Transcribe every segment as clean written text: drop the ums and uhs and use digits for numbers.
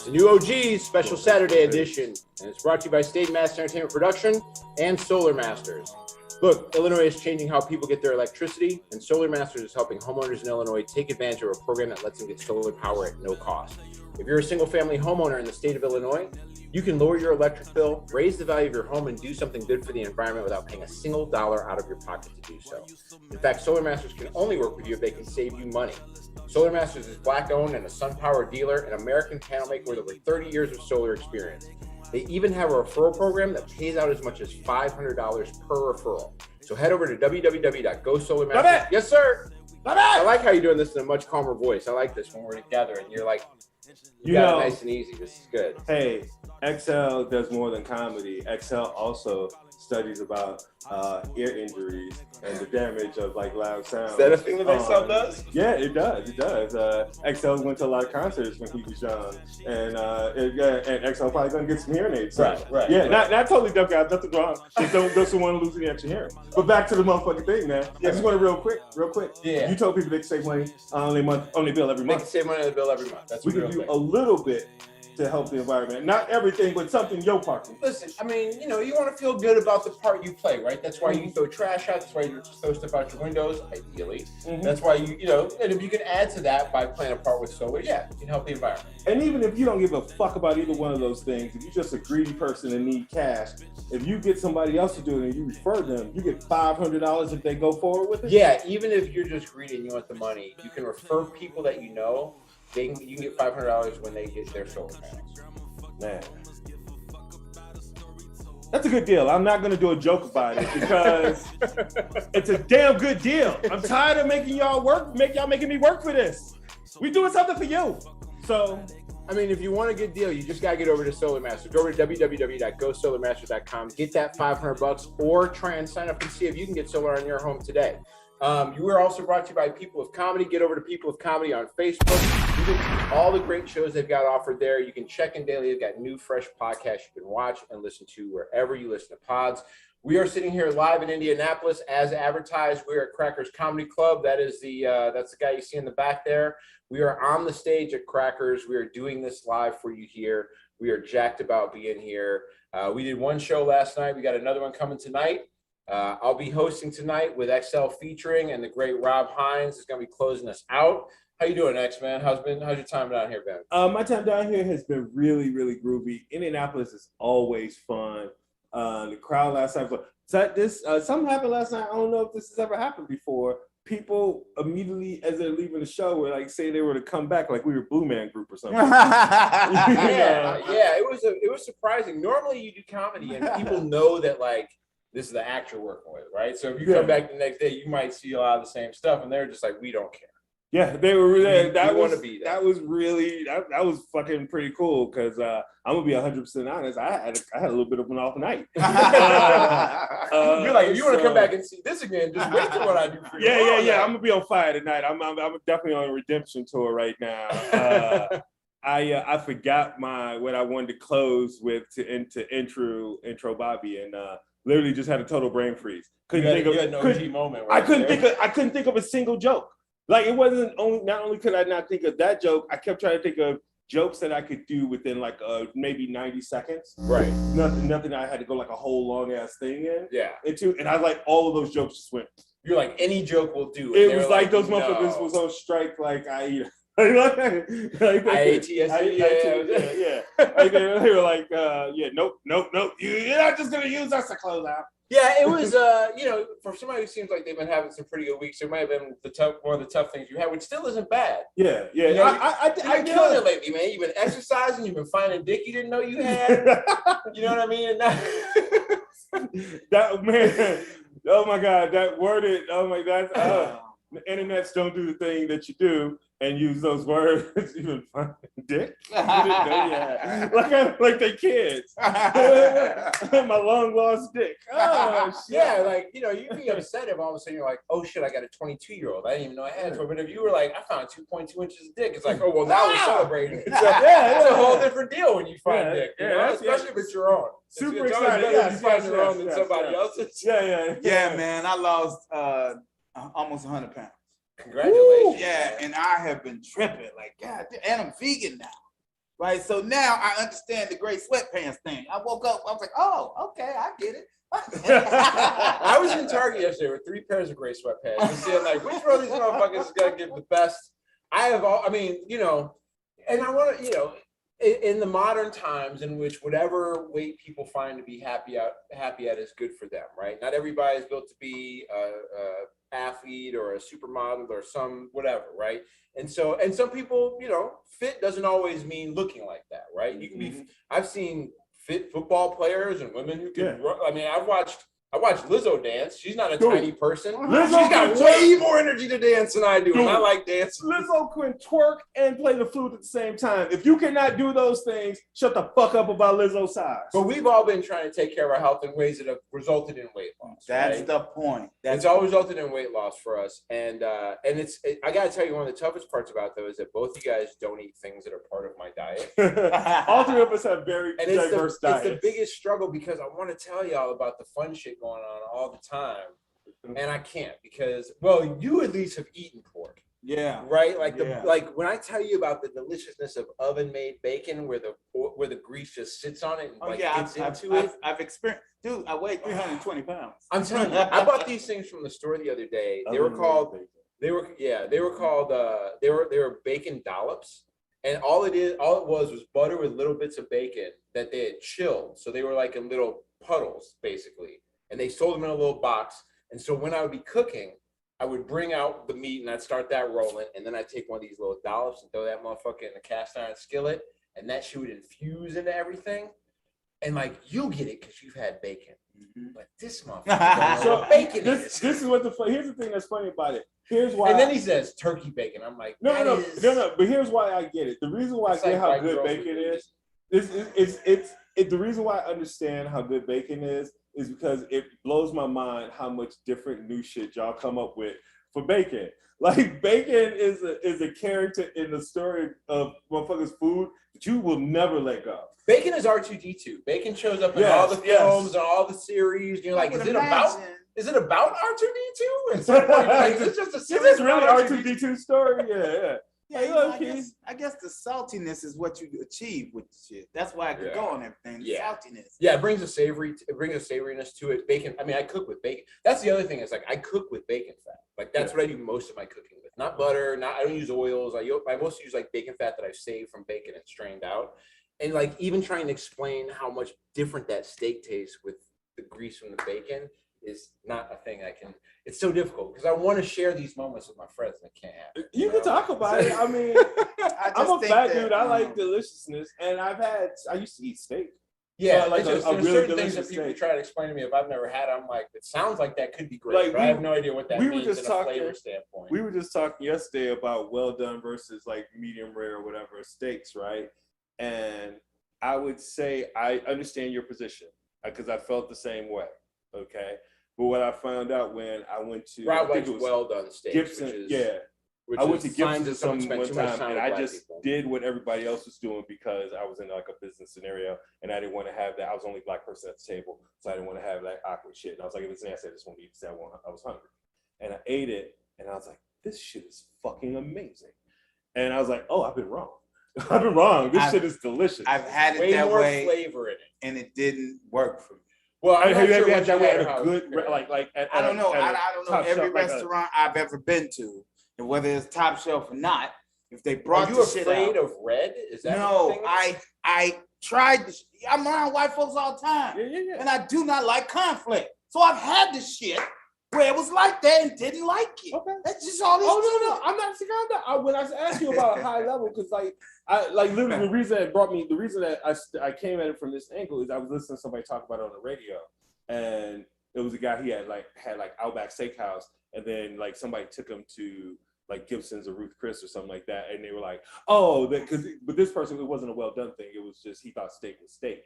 the new OG's special Saturday edition, and it's brought to you by State Master Entertainment Production and Solar Masters. Look, Illinois is changing how people get their electricity, and Solar Masters is helping homeowners in Illinois take advantage of a program that lets them get solar power at no cost. If you're a single-family homeowner in the state of Illinois, you can lower your electric bill, raise the value of your home, and do something good for the environment without paying a single dollar out of your pocket to do so. In fact, Solar Masters can only work with you if they can save you money. Solar Masters is Black-owned and a SunPower dealer, an American panel maker with over 30 years of solar experience. They even have a referral program that pays out as much as $500 per referral. So head over to www.gosolarmasters. Yes, sir. I like how you're doing this in a much calmer voice. I like this when we're together and you're like, you got it nice and easy. This is good. Hey, XL does more than comedy. XL also studies about ear injuries and the damage of like loud sound. Is that a thing that XL does? Yeah, it does. It does. XL went to a lot of concerts when he was young, and XL probably gonna get some hearing aids. So. Right. Yeah, not totally dumb guys. Nothing wrong. Just don't want to lose any extra hearing. But back to the motherfucking thing, man. I just want to real quick. Yeah. You told people they can save money on their bill every month. They can save money on the bill every month. That's we can do a little bit to help the environment. Not everything, but something your part can. Listen, I mean, you want to feel good about the part you play, right? That's why you throw trash out. That's why you throw stuff out your windows, ideally. Mm-hmm. That's why and if you can add to that by playing a part with solar, you can help the environment. And even if you don't give a fuck about either one of those things, if you're just a greedy person and need cash, if you get somebody else to do it and you refer them, you get $500 if they go forward with it? Yeah, even if you're just greedy and you want the money, you can refer people that you know. You can get $500 when they get their solar panels. Man, that's a good deal. I'm not going to do a joke about it because it's a damn good deal. I'm tired of making y'all making me work for this. We doing something for you. So, I mean, if you want a good deal, you just got to get over to Solar Master. Go over to www.gosolarmasters.com, get that $500, or try and sign up and see if you can get solar on your home today. You were also brought to you by People of Comedy. Get over to People of Comedy on Facebook. You can see all the great shows they've got offered there. You can check in daily. They've got new, fresh podcasts you can watch and listen to wherever you listen to pods. We are sitting here live in Indianapolis as advertised. We are at Crackers Comedy Club. That's the guy you see in the back there. We are on the stage at Crackers. We are doing this live for you here. We are jacked about being here. We did one show last night. We got another one coming tonight. I'll be hosting tonight with XL featuring, and the great Rob Hines is going to be closing us out. How you doing, X, man? How's your time down here been? My time down here has been really, really groovy. Indianapolis is always fun. The crowd last night was something happened last night. I don't know if this has ever happened before. People immediately, as they're leaving the show, were like, say they were to come back, like we were Blue Man Group or something. Yeah, it was surprising. Normally, you do comedy, and people know that like. This is the actor working with, right? So if you come back the next day, you might see a lot of the same stuff, and they're just like, we don't care. Yeah, they were really. That was fucking pretty cool because I'm gonna be 100% honest. I had a little bit of an off night. You're like, if you want to come back and see this again, just wait till what I do for you. Yeah. I'm gonna be on fire tonight. I'm definitely on a redemption tour right now. I forgot what I wanted to close with to intro Bobby and. Literally just had a total brain freeze. You had an OG moment. I couldn't think of a single joke. Like it wasn't only. Not only could I not think of that joke, I kept trying to think of jokes that I could do within like maybe 90 seconds. Right. Nothing I had to go like a whole long ass thing in. Yeah. And I like all of those jokes just went. You're like any joke will do. It was like those motherfuckers was on strike like I. IATSE, yeah. Like they were like, nope. You're not just gonna use us to close out. Yeah, it was. For somebody who seems like they've been having some pretty good weeks, it might have been one of the tough things you had, which still isn't bad. Yeah. I killing it lately, man. You've been exercising. You've been finding dick you didn't know you had. You know what I mean? And that man. Oh my God, that worded. Oh my God. The internets don't do the thing that you do and use those words. Even fun dick. Like they kids. My long lost dick. Oh shit. Yeah, like you'd be upset if all of a sudden you're like, oh shit, I got a 22-year-old. I didn't even know I had it. But if you were like, I found 2.2 inches of dick, it's like, oh well, now we're celebrating. It's a whole different deal when you find dick. Especially if it's your own. Super it's excited. Better you find your own than somebody else's. Yeah, man. I lost almost 100 pounds. Congratulations. Yeah, and I have been tripping. Like, God, and I'm vegan now. right? So now I understand the gray sweatpants thing. I woke up, I was like, oh, okay, I get it. I was in Target yesterday with 3 pairs of gray sweatpants. Just seeing like which one of these motherfuckers is gonna give the best. I mean, you know, and I want to, you know, in the modern times in which whatever weight people find to be happy at is good for them, right? Not everybody is built to be a athlete or a supermodel or some whatever, right? And some people, you know, fit doesn't always mean looking like that, right? You can be. I've seen fit football players and women who can. I mean, I watched Lizzo dance. She's not a tiny person. She's got way more energy to dance than I do, and I like dancing. Lizzo can twerk and play the flute at the same time. If you cannot do those things, shut the fuck up about Lizzo's size. But we've all been trying to take care of our health in ways that have resulted in weight loss. That's right? the point. It's all resulted in weight loss for us, and I gotta tell you, one of the toughest parts about though is that both you guys don't eat things that are part of my diet. All 3 of us have very diverse diets. It's the biggest struggle because I want to tell y'all about the fun shit going on all the time, and I can't because, well, you at least have eaten pork. Yeah. Right. Like when I tell you about the deliciousness of oven-made bacon, where the grease just sits on it and gets into it. I've experienced. Dude, I weigh 320 pounds. I'm telling you, I bought these things from the store the other day. They were called bacon dollops. And all it was butter with little bits of bacon that they had chilled. So they were like in little puddles, basically. And they sold them in a little box. And so when I would be cooking, I would bring out the meat and I'd start that rolling. And then I'd take one of these little dollops and throw that motherfucker in the cast iron skillet. And that shit would infuse into everything. And like, you'll get it because you've had bacon. But this motherfucker, so bacon this is what here's the thing that's funny about it. Here's why. And then he says turkey bacon. I'm like, no. But here's why I get it. The reason why I get how good bacon is the reason why I understand how good bacon is because it blows my mind how much different new shit y'all come up with for bacon. Like bacon is a character in the story of motherfuckers' food that you will never let go. Bacon is R2D2. Bacon shows up in all the films and all the series. You're like, is it about R2D2? It's just a series. Is this really R2D2 story? Yeah. Yeah, I guess the saltiness is what you achieve with the shit. That's why I could go on everything. The saltiness. Yeah, it brings a savoriness to it. Bacon. I mean, I cook with bacon. That's the other thing. Is like I cook with bacon fat. Like that's what I do most of my cooking with. Not butter. I don't use oils. I mostly use like bacon fat that I've saved from bacon and strained out. And like even trying to explain how much different that steak tastes with the grease from the bacon is not a thing I can. It's so difficult because I want to share these moments with my friends and I can't have it. You can talk about it. I mean, I'm a fat dude. I like deliciousness, and I used to eat steak. Yeah, like there's really certain things that people steak. try to explain to me if I've never had it. I'm like, it sounds like that could be great, but I have no idea what that means in a flavor standpoint. We were just talking yesterday about well done versus like medium rare or whatever steaks, right? And I would say I understand your position because I felt the same way. Okay. But what I found out when I went to well done steaks, Gibson, I went to Gibson one time and I just did what everybody else was doing because I was in like a business scenario and I didn't want to have that. I was the only black person at the table, so I didn't want to have that awkward shit. And I was like, listen, I said, I just want to eat this. I was hungry, and I ate it, and I was like, this shit is fucking amazing. And I was like, oh, I've been wrong. I've been wrong. This shit is delicious. I've had it way that more way, flavor in it, and it didn't work for me. Well, have you ever had that way at a good I don't know. I don't know every restaurant I've ever been to, and whether it's top shelf or not. If they brought the shit out. Are you afraid of red? Is that no? I tried. I'm around white folks all the time, and I do not like conflict. So I've had the shit where it was like that and didn't like it. Okay, that's just all. No, I'm not saying that. When I asked you about high level, because literally the reason that I came at it from this angle is I was listening to somebody talk about it on the radio, and it was a guy he had Outback Steakhouse, and then like somebody took him to like Gibson's or Ruth Chris or something like that, and they were like, but this person, it wasn't a well done thing. It was just he thought steak was steak.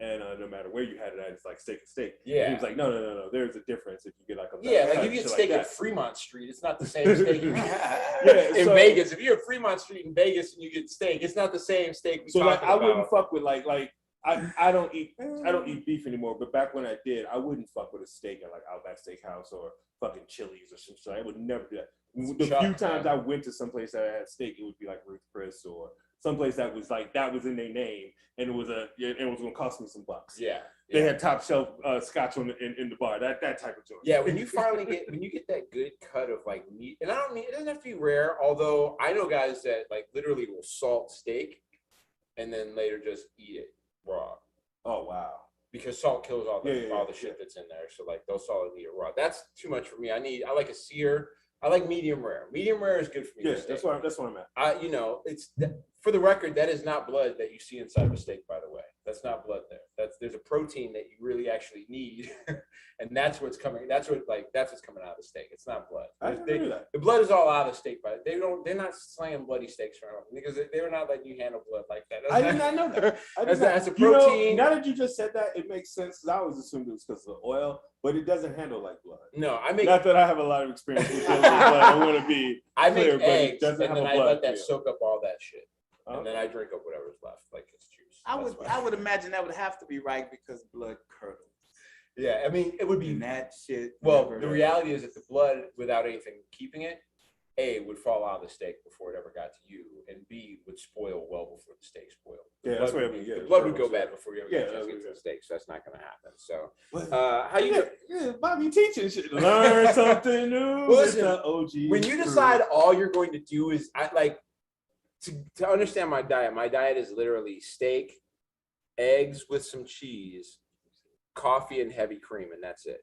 And no matter where you had it at, it's like steak and steak. Yeah. He was like, no. There's a difference if you get like a if you get steak at Fremont Street, it's not the same steak in Vegas. If you're at Fremont Street in Vegas and you get steak, it's not the same steak. I wouldn't fuck with I don't eat beef anymore. But back when I did, I wouldn't fuck with a steak at like Outback Steakhouse or fucking Chili's or something. I would never do that. The few times I went to someplace that had steak, it would be like Ruth Chris or someplace that was like that was in their name, and it was gonna cost me some bucks. Yeah. They had top shelf scotch in the bar. That type of joint. Yeah, when you get that good cut of like meat, and I don't mean it doesn't have to be rare. Although I know guys that like literally will salt steak, and then later just eat it raw. Oh wow. Because salt kills all the shit that's in there. So like they'll salt and eat it raw. That's too much for me. I like a sear. I like medium rare. Medium rare is good for me. Yeah, that's what I'm at. It's for the record, that is not blood that you see inside of a steak, by the way. That's not blood there. There's a protein that you really actually need, and that's what's coming. That's what's coming out of the steak. It's not blood. The blood is all out of the steak, but they're not slaying bloody steaks around because they're not letting you handle blood like that. I did not know that. That's a protein. Now that you just said that, it makes sense. Because I always assumed it was because of the oil, but it doesn't handle like blood. No, not that I have a lot of experience with blood. I want to be clear, make eggs, but it doesn't and then have I a let blood that soak up all that shit. Okay. And then I drink up whatever's left, like it's juice. I would imagine that would have to be right because blood curdles. Yeah, I mean it would be and that shit. Well, the reality is that the blood, without anything keeping it, A, would fall out of the steak before it ever got to you, and B, would spoil well before the steak spoiled. The blood would go bad before you ever get to the steak, so that's not going to happen. So, how you? Yeah, Bobby teaching shit. Learn something new. Well, listen, OG. When you decide all you're going to do is, to understand my diet is literally steak, eggs with some cheese, coffee, and heavy cream, and that's it.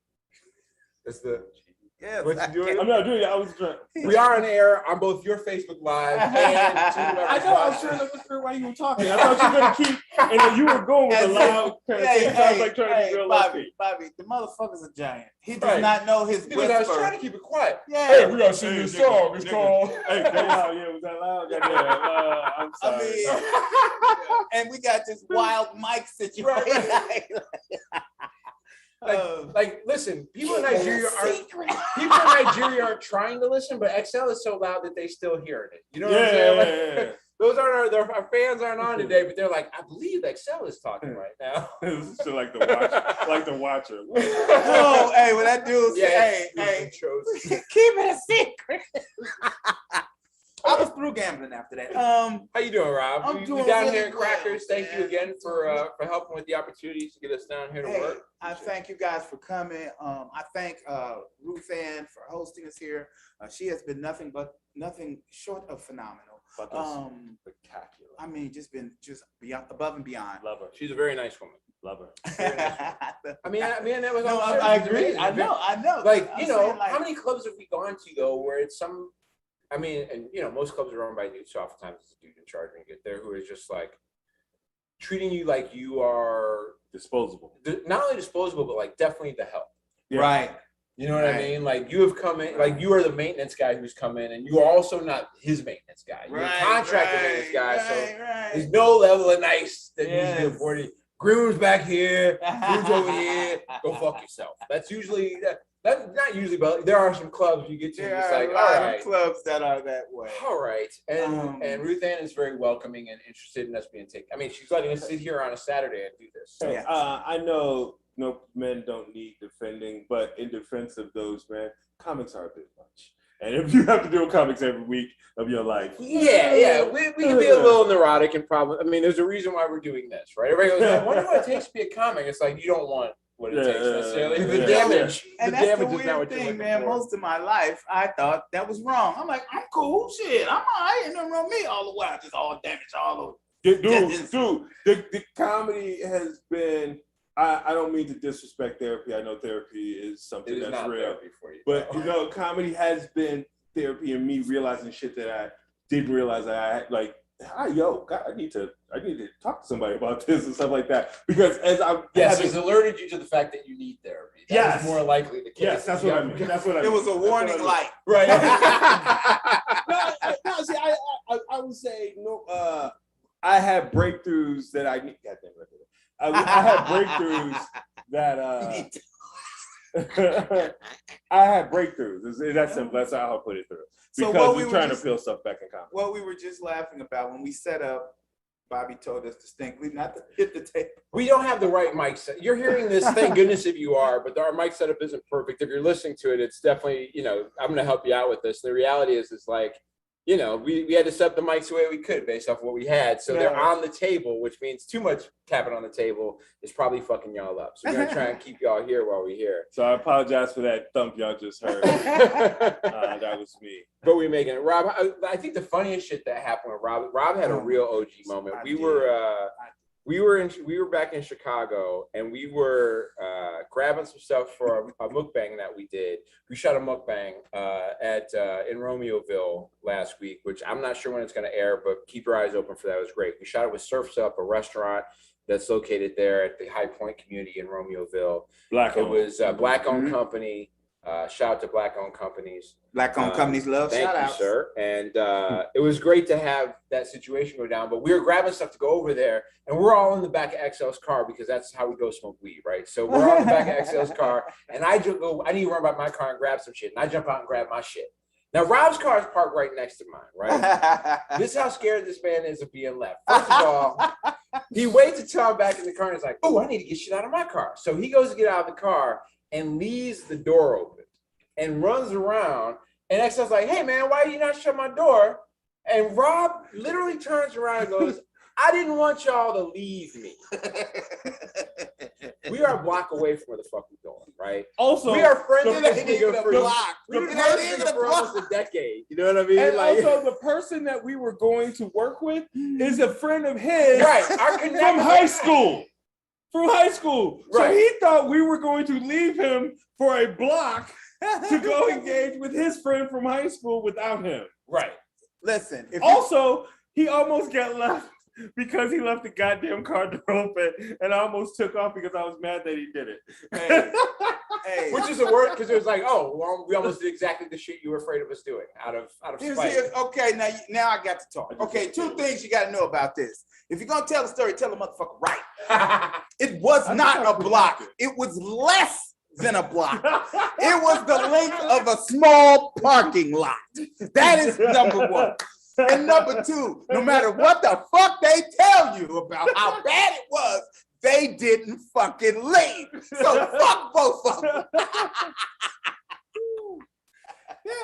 That's the. Yeah, what you doing? I'm not doing that. I was trying. We are on air on both your Facebook Live and I know. I was trying to look through while you were talking. I thought you were gonna keep, and then you were going with a loud kind of thing. I was like trying to be real Bobby, the motherfucker's a giant. He does not know his whisper. I was trying to keep it quiet. Yeah. Hey, we gotta sing this song. It's called. Hey, was that loud? I'm sorry. And we got this wild mic situation. Listen, people in Nigeria aren't trying to listen, but XL is so loud that they still hearing it. You know what I'm saying? Those aren't our fans aren't on today, but they're like, I believe XL is talking right now. This is like the watcher. Oh, hey, when that dude said, hey, keep it a secret. I was through gambling after that. How you doing, Rob? I'm doing down really here at Crackers. well, Thank you again for helping with the opportunities to get us down here to work. I thank you guys for coming. I thank Ruth Ann for hosting us here. She has been nothing short of phenomenal. Spectacular. I mean, just beyond, above and beyond. Love her. She's a very nice woman. Love her. I mean, that was. No, I agree. I know. Like, how many clubs have we gone to though, where it's some. I mean, and most clubs are owned by dudes, so oftentimes it's a dude in charge when you get there who is just like treating you like you are disposable. Not only disposable, but like definitely the help. Yeah. Right. You know what I mean? Like you have come in, like you are the maintenance guy who's come in, and you are also not his maintenance guy. You're a contractor maintenance guy, so there's no level of nice that needs to be afforded. Groom's back here, groom's over here. Go fuck yourself. That's usually That's not usually, but there are some clubs you get to. There it's are like, a lot all right. of clubs that are that way. All right, and Ruth Ann is very welcoming and interested in us being taken. I mean, she's letting us sit here on a Saturday and do this. So. Yeah. I know men don't need defending, but in defense of those men, comics are a bit much. And if you have to do comics every week of your life, we can be a little neurotic and probably. I mean, there's a reason why we're doing this, right? Everybody goes, "I wonder what it takes to be a comic." It's like you don't want what it takes necessarily. The damage. And the that's damage the is not what weird you're thing, looking man. for. Most of my life, I thought that was wrong. I'm like, I'm cool, shit. I'm all right. And nothing wrong with me all the while. Just all damage all over. Dude, the comedy has been. I don't mean to disrespect therapy. I know therapy is something that's not real therapy for you. But comedy has been therapy and me realizing shit that I didn't realize that I had. Like, God, I need to talk to somebody about this and stuff like that. Because as I it's alerted you to the fact that you need therapy. That's more likely the case. Yes, that's what I mean. That's what I mean. It was a warning light, right? No, see, I would say no. I had breakthroughs that I need. Goddamn it. I had breakthroughs that I had breakthroughs. That's simple. That's how I put it through. Because we're trying to feel stuff back in comedy. What we were just laughing about when we set up, Bobby told us distinctly not to hit the tape. We don't have the right mic set. You're hearing this, thank goodness if you are, but our mic setup isn't perfect. If you're listening to it, it's definitely, I'm going to help you out with this. The reality is like, you know, we had to set up the mics the way we could based off what we had. So they're on the table, which means too much tapping on the table is probably fucking y'all up. So we're going to try and keep y'all here while we're here. So I apologize for that thump y'all just heard. That was me. But we're making it. Rob, I think the funniest shit that happened with Rob had a real OG moment. We were back in Chicago, and we were grabbing some stuff for a mukbang that we did. We shot a mukbang in Romeoville last week, which I'm not sure when it's going to air, but keep your eyes open for that. It was great. We shot it with Surf's Up, a restaurant that's located there at the High Point community in Romeoville. It was a black-owned company. Shout out to black-owned companies. Black-owned companies love shout outs. Thank you, sir. And it was great to have that situation go down. But we were grabbing stuff to go over there, and we're all in the back of XL's car because that's how we go smoke weed, right? So we're all in the back of XL's car, and I need to run by my car and grab some shit. And I jump out and grab my shit. Now, Rob's car is parked right next to mine, right? This is how scared this man is of being left. First of all, he waits until I'm back in the car, and he's like, oh, I need to get shit out of my car. So he goes to get out of the car and leaves the door open and runs around. And XL's like, hey, man, why you not shut my door? And Rob literally turns around and goes, I didn't want y'all to leave me. We are a block away from where the fuck we're going, right? Also, we are friends with this ain't nigga even a for block. We've been friends for almost a decade. You know what I mean? And Like, also, the person that we were going to work with is a friend of his right, from high school. From high school. Right. So he thought we were going to leave him for a block to go engage with his friend from high school without him. Right. Listen. Also, he almost got left because he left the goddamn car door open, and I almost took off because I was mad that he did it. Hey. Which is the word, because it was like, oh, well, we almost did exactly the shit you were afraid of us doing out of spite. Okay, now I got to talk. Okay, two things you got to know about this. If you're going to tell a story, tell the motherfucker right. It was not a block. It was less than a block. It was the length of a small parking lot. That is number one. And number two, no matter what the fuck they tell you about how bad it was, they didn't fucking leave. So fuck both of them.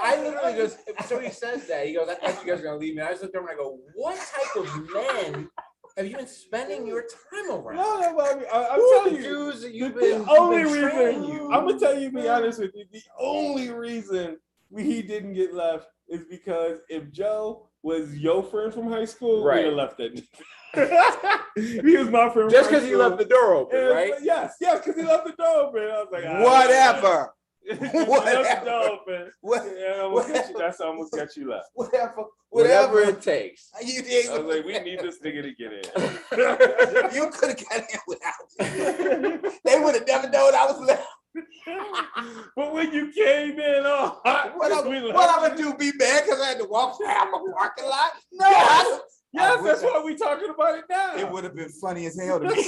I literally just, so he says that, he goes, I thought you guys were going to leave me. I just looked over and I go, what type of men have you been spending your time around? No, I'm telling you, dudes that you've the been only training reason, you. I'm going to tell you, be honest with you, the only reason he didn't get left is because if Joe was your friend from high school, right, we'd have left it. He was my friend. Just because he left the door open, right? Yes, because he left the door open. I was like, whatever. Almost got you left. Whatever it takes. I was like, we need this nigga to get in. You could have got in without me. They would have never known I was left. But when you came in, what I'm gonna do? Be mad because I had to walk half a parking lot? No. Yes, that's why we talking about it now. It would have been funny as hell to me.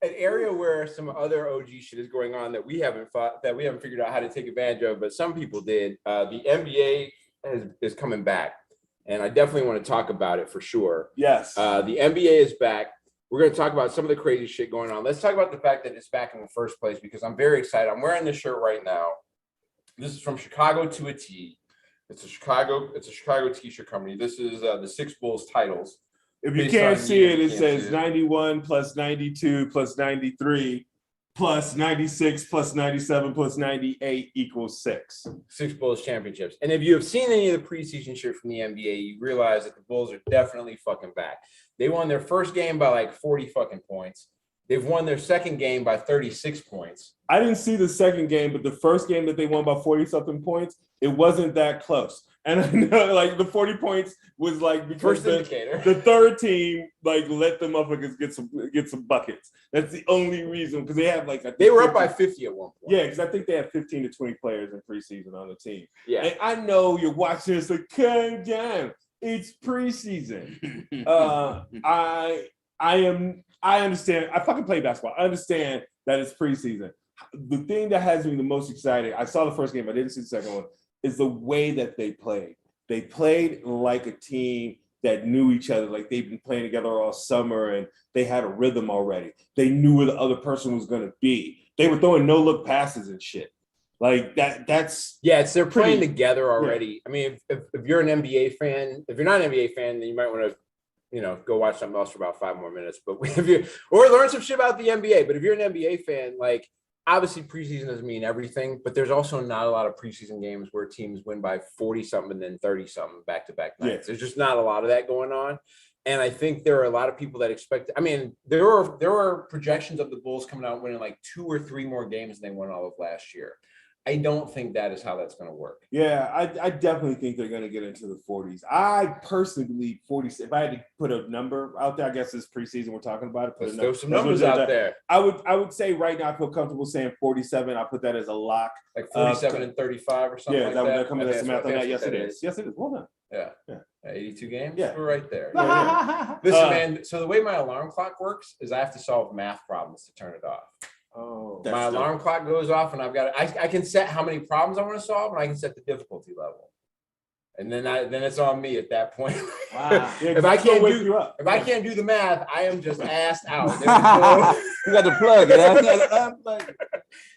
An area where some other OG shit is going on that we haven't figured out how to take advantage of, but some people did. The NBA is coming back, and I definitely want to talk about it for sure. Yes. The NBA is back. We're going to talk about some of the crazy shit going on. Let's talk about the fact that it's back in the first place because I'm very excited. I'm wearing this shirt right now. This is from Chicago to a T. It's a Chicago t-shirt company. This is the Six Bulls titles. If you can't see it, it says 91 plus 92 plus 93 plus 96 plus 97 plus 98 equals 6. Six Bulls championships. And if you have seen any of the preseason shit from the NBA, you realize that the Bulls are definitely fucking back. They won their first game by like 40 fucking points. They've won their second game by 36 points. I didn't see the second game, but the first game that they won by 40-something points, it wasn't that close. And I know, like, the 40 points was like because the third team like let them up and get some buckets. That's the only reason because they have like they were up by 50 at one point. Yeah, because I think they had 15 to 20 players in preseason on the team. Yeah, and I know you're watching this like, calm down. It's preseason. I understand. I fucking play basketball. I understand that it's preseason. The thing that has me the most excited, I saw the first game, I didn't see the second one, is the way that they played. They played like a team that knew each other, like they've been playing together all summer and they had a rhythm already. They knew where the other person was going to be. They were throwing no-look passes and shit. Like that's they're playing pretty, together already. I mean, if you're an NBA fan, if you're not an NBA fan, then you might want to, go watch something else for about 5 more minutes. But or learn some shit about the NBA. But if you're an NBA fan, like obviously preseason doesn't mean everything, but there's also not a lot of preseason games where teams win by 40 something and then 30 something back-to-back nights. Yeah. There's just not a lot of that going on. And I think there are a lot of people that expect. I mean, there were projections of the Bulls coming out winning like 2 or 3 more games than they won all of last year. I don't think that is how that's going to work. Yeah, I definitely think they're going to get into the 40s. I personally believe 40. If I had to put a number out there, I guess this preseason we're talking about it. Let's throw some numbers out there. I would say right now I feel comfortable saying 47. I'll put that as a lock. Like 47 and 35 or something like that. Yeah, coming to math on that. Yes, it is. Yes, it is. Well done. Yeah. 82 games? Yeah. We're right there. Yeah. Listen, man, so the way my alarm clock works is I have to solve math problems to turn it off. Oh, my alarm clock goes off and I can set how many problems I want to solve and I can set the difficulty level. And then it's on me at that point. Wow. If I can't do the math, I am just assed out. You got to plug it.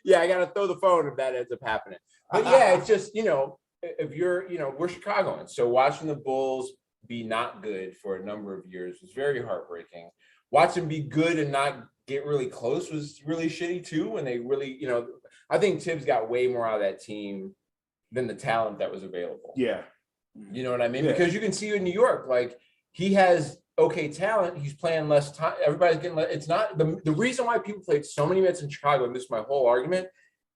Yeah, I got to throw the phone if that ends up happening. But yeah, it's just, if you're, we're Chicagoans. So watching the Bulls be not good for a number of years was very heartbreaking. Watch them be good and not get really close was really shitty too. When they really, I think Tibbs got way more out of that team than the talent that was available. Yeah. You know what I mean? Yeah. Because you can see in New York, like he has okay talent. He's playing less time. Everybody's getting it's not the reason why people played so many minutes in Chicago, and this is my whole argument,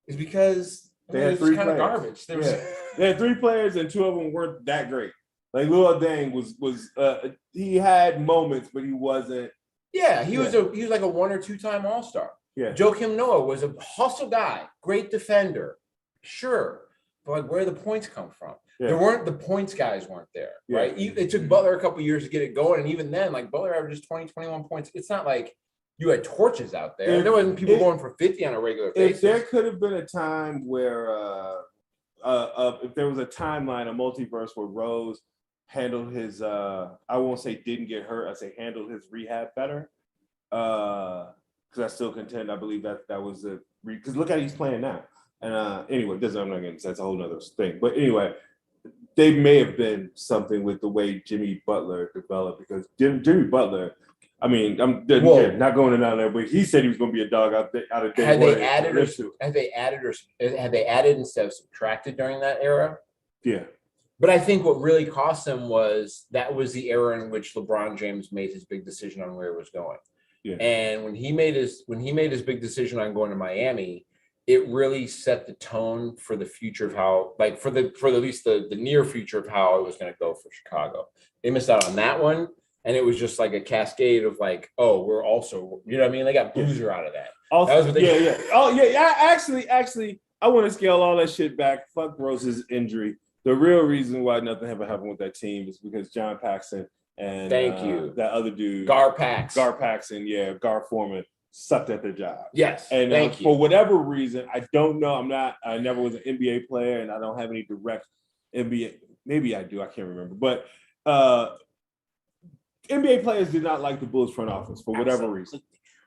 is because they had 3 kind of players. garbage. They had 3 players and 2 of them weren't that great. Like Luol Deng was he had moments, but he wasn't. Yeah, he was like a 1 or 2 time All-Star. Yeah. Joakim Noah was a hustle guy, great defender. Sure. But like where the points come from? Yeah. The points guys weren't there, right? It took Butler a couple years to get it going. And even then, like Butler averages 20, 21 points. It's not like you had torches out there. There wasn't people going for 50 on a regular basis. If there could have been a time where if there was a timeline, a multiverse where Rose handled his I won't say didn't get hurt, I say handled his rehab better. Because I still contend, I believe that was because look how he's playing now. And anyway, I'm not getting that's a whole nother thing. But anyway, they may have been something with the way Jimmy Butler developed, because Jimmy Butler, I mean, I'm not going down there, but he said he was going to be a dog out of day. Had they added instead of subtracted during that era? Yeah. But I think what really cost them was that was the era in which LeBron James made his big decision on where it was going. Yeah. And when he made his big decision on going to Miami, it really set the tone for the future of how, like for at least the near future of how it was going to go for Chicago. They missed out on that one, and it was just like a cascade of like, oh, we're also, you know what I mean? They got Boozer out of that. Also, that was what they yeah. Oh yeah. Actually, I want to scale all that shit back. Fuck Rose's injury. The real reason why nothing ever happened with that team is because John Paxson and that other dude, Gar Paxson, Gar Foreman, sucked at their job. Yes. And for whatever reason, I don't know. I never was an NBA player, and I don't have any direct NBA. Maybe I do. I can't remember. But NBA players did not like the Bulls front office for whatever reason.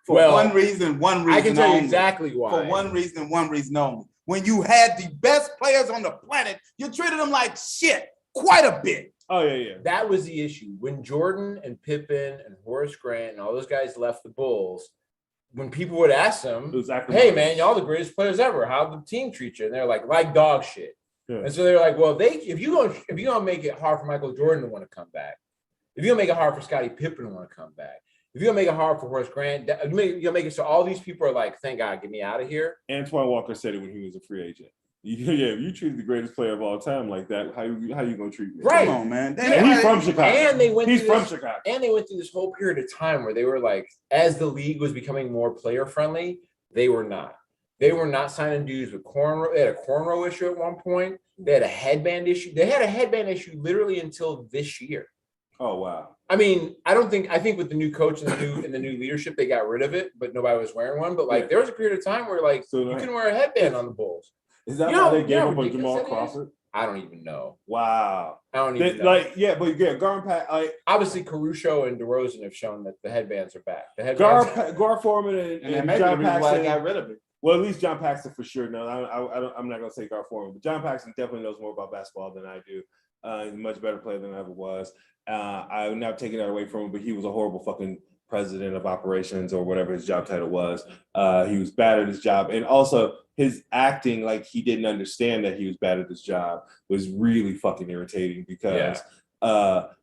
For one reason. I can tell you exactly why. For one reason only. When you had the best players on the planet, you treated them like shit quite a bit. Oh, yeah. That was the issue. When Jordan and Pippen and Horace Grant and all those guys left the Bulls, when people would ask them, hey, man, y'all the greatest players ever. How'd the team treat you? And they're like dog shit. Yeah. And so they're like, well, if you're gonna make it hard for Michael Jordan to want to come back, if you're gonna make it hard for Scottie Pippen to want to come back, if you're gonna make it hard for Horace Grant, you're gonna make it so all these people are like, thank God, get me out of here. Antoine Walker said it when he was a free agent. If you treat the greatest player of all time like that, how you gonna treat me? Right. Come on, man. He's from Chicago. And they went Chicago. And they went through this whole period of time where they were like, as the league was becoming more player friendly, they were not. They were not signing dudes with cornrow. They had a cornrow issue at one point. They had a headband issue. They had a headband issue literally until this year. Oh wow. I mean, I think with the new coach and the new leadership, they got rid of it, but nobody was wearing one. But like there was a period of time where like you can wear a headband on the Bulls. Is that why they gave up on Jamal Crawford? I don't even know. Wow. I don't even know. Obviously Caruso and DeRozan have shown that the headbands are back. The Gar Foreman and maybe John Paxson got rid of it. Well, at least John Paxson for sure. No, I'm not gonna say guard for him, but John Paxson definitely knows more about basketball than I do. He's a much better player than I ever was. I'm not taking that away from him, but he was a horrible fucking president of operations or whatever his job title was. He was bad at his job, and also his acting like he didn't understand that he was bad at his job was really fucking irritating because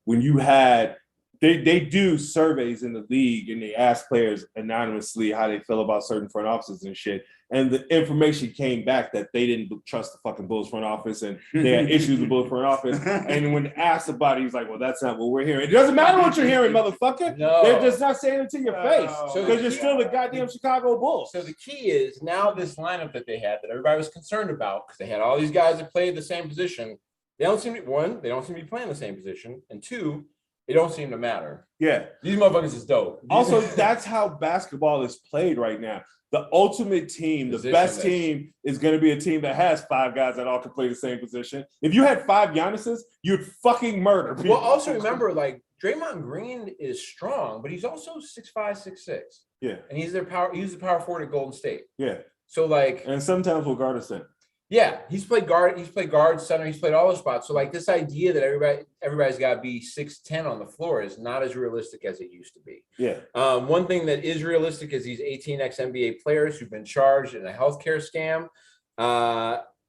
when you had they do surveys in the league and they ask players anonymously how they feel about certain front offices and shit. And the information came back that they didn't trust the fucking Bulls front office and they had issues with Bulls front office. And when asked about it, he was like, well, that's not what we're hearing. It doesn't matter what you're hearing, motherfucker. No. They're just not saying it to your face So because you're still the goddamn Chicago Bulls. So the key is now this lineup that they had that everybody was concerned about because they had all these guys that played the same position. They don't seem to, one, they don't seem to be playing the same position. And two, it don't seem to matter. Yeah. These motherfuckers is dope. Also, that's how basketball is played right now. The ultimate team, the best team is going to be a team that has 5 guys that all can play the same position. If you had 5 Giannis's, you'd fucking murder people. Well, also remember, like, Draymond Green is strong, but he's also 6'5", 6'6". Yeah. And he's the power forward at Golden State. Yeah. So, like... And sometimes we'll guard a center. Yeah, he's played guard, center, he's played all those spots. So like this idea that everybody's got to be 6'10" on the floor is not as realistic as it used to be. Yeah. One thing that is realistic is these 18 ex-NBA players who've been charged in a healthcare scam.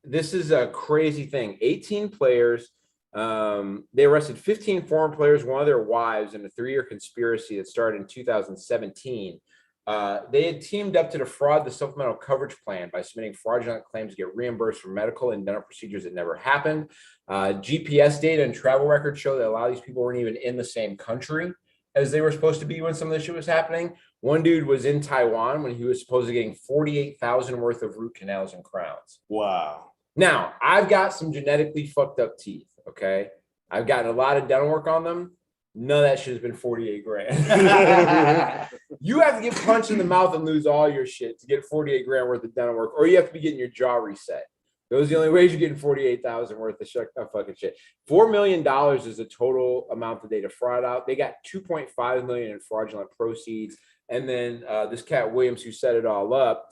This is a crazy thing. 18 players. They arrested 15 former players, one of their wives, in a 3-year conspiracy that started in 2017. They had teamed up to defraud the supplemental coverage plan by submitting fraudulent claims to get reimbursed for medical and dental procedures that never happened. GPS data and travel records show that a lot of these people weren't even in the same country as they were supposed to be when some of this shit was happening. One dude was in Taiwan when he was supposedly getting $48,000 worth of root canals and crowns. Wow. Now, I've got some genetically fucked up teeth, okay? I've gotten a lot of dental work on them. None of that shit has been 48 grand. You have to get punched in the mouth and lose all your shit to get 48 grand worth of dental work, or you have to be getting your jaw reset. Those are the only ways you're getting 48,000 worth of fucking shit. $4 million is the total amount that they defraud out. They got 2.5 million in fraudulent proceeds. And then this cat Williams, who set it all up,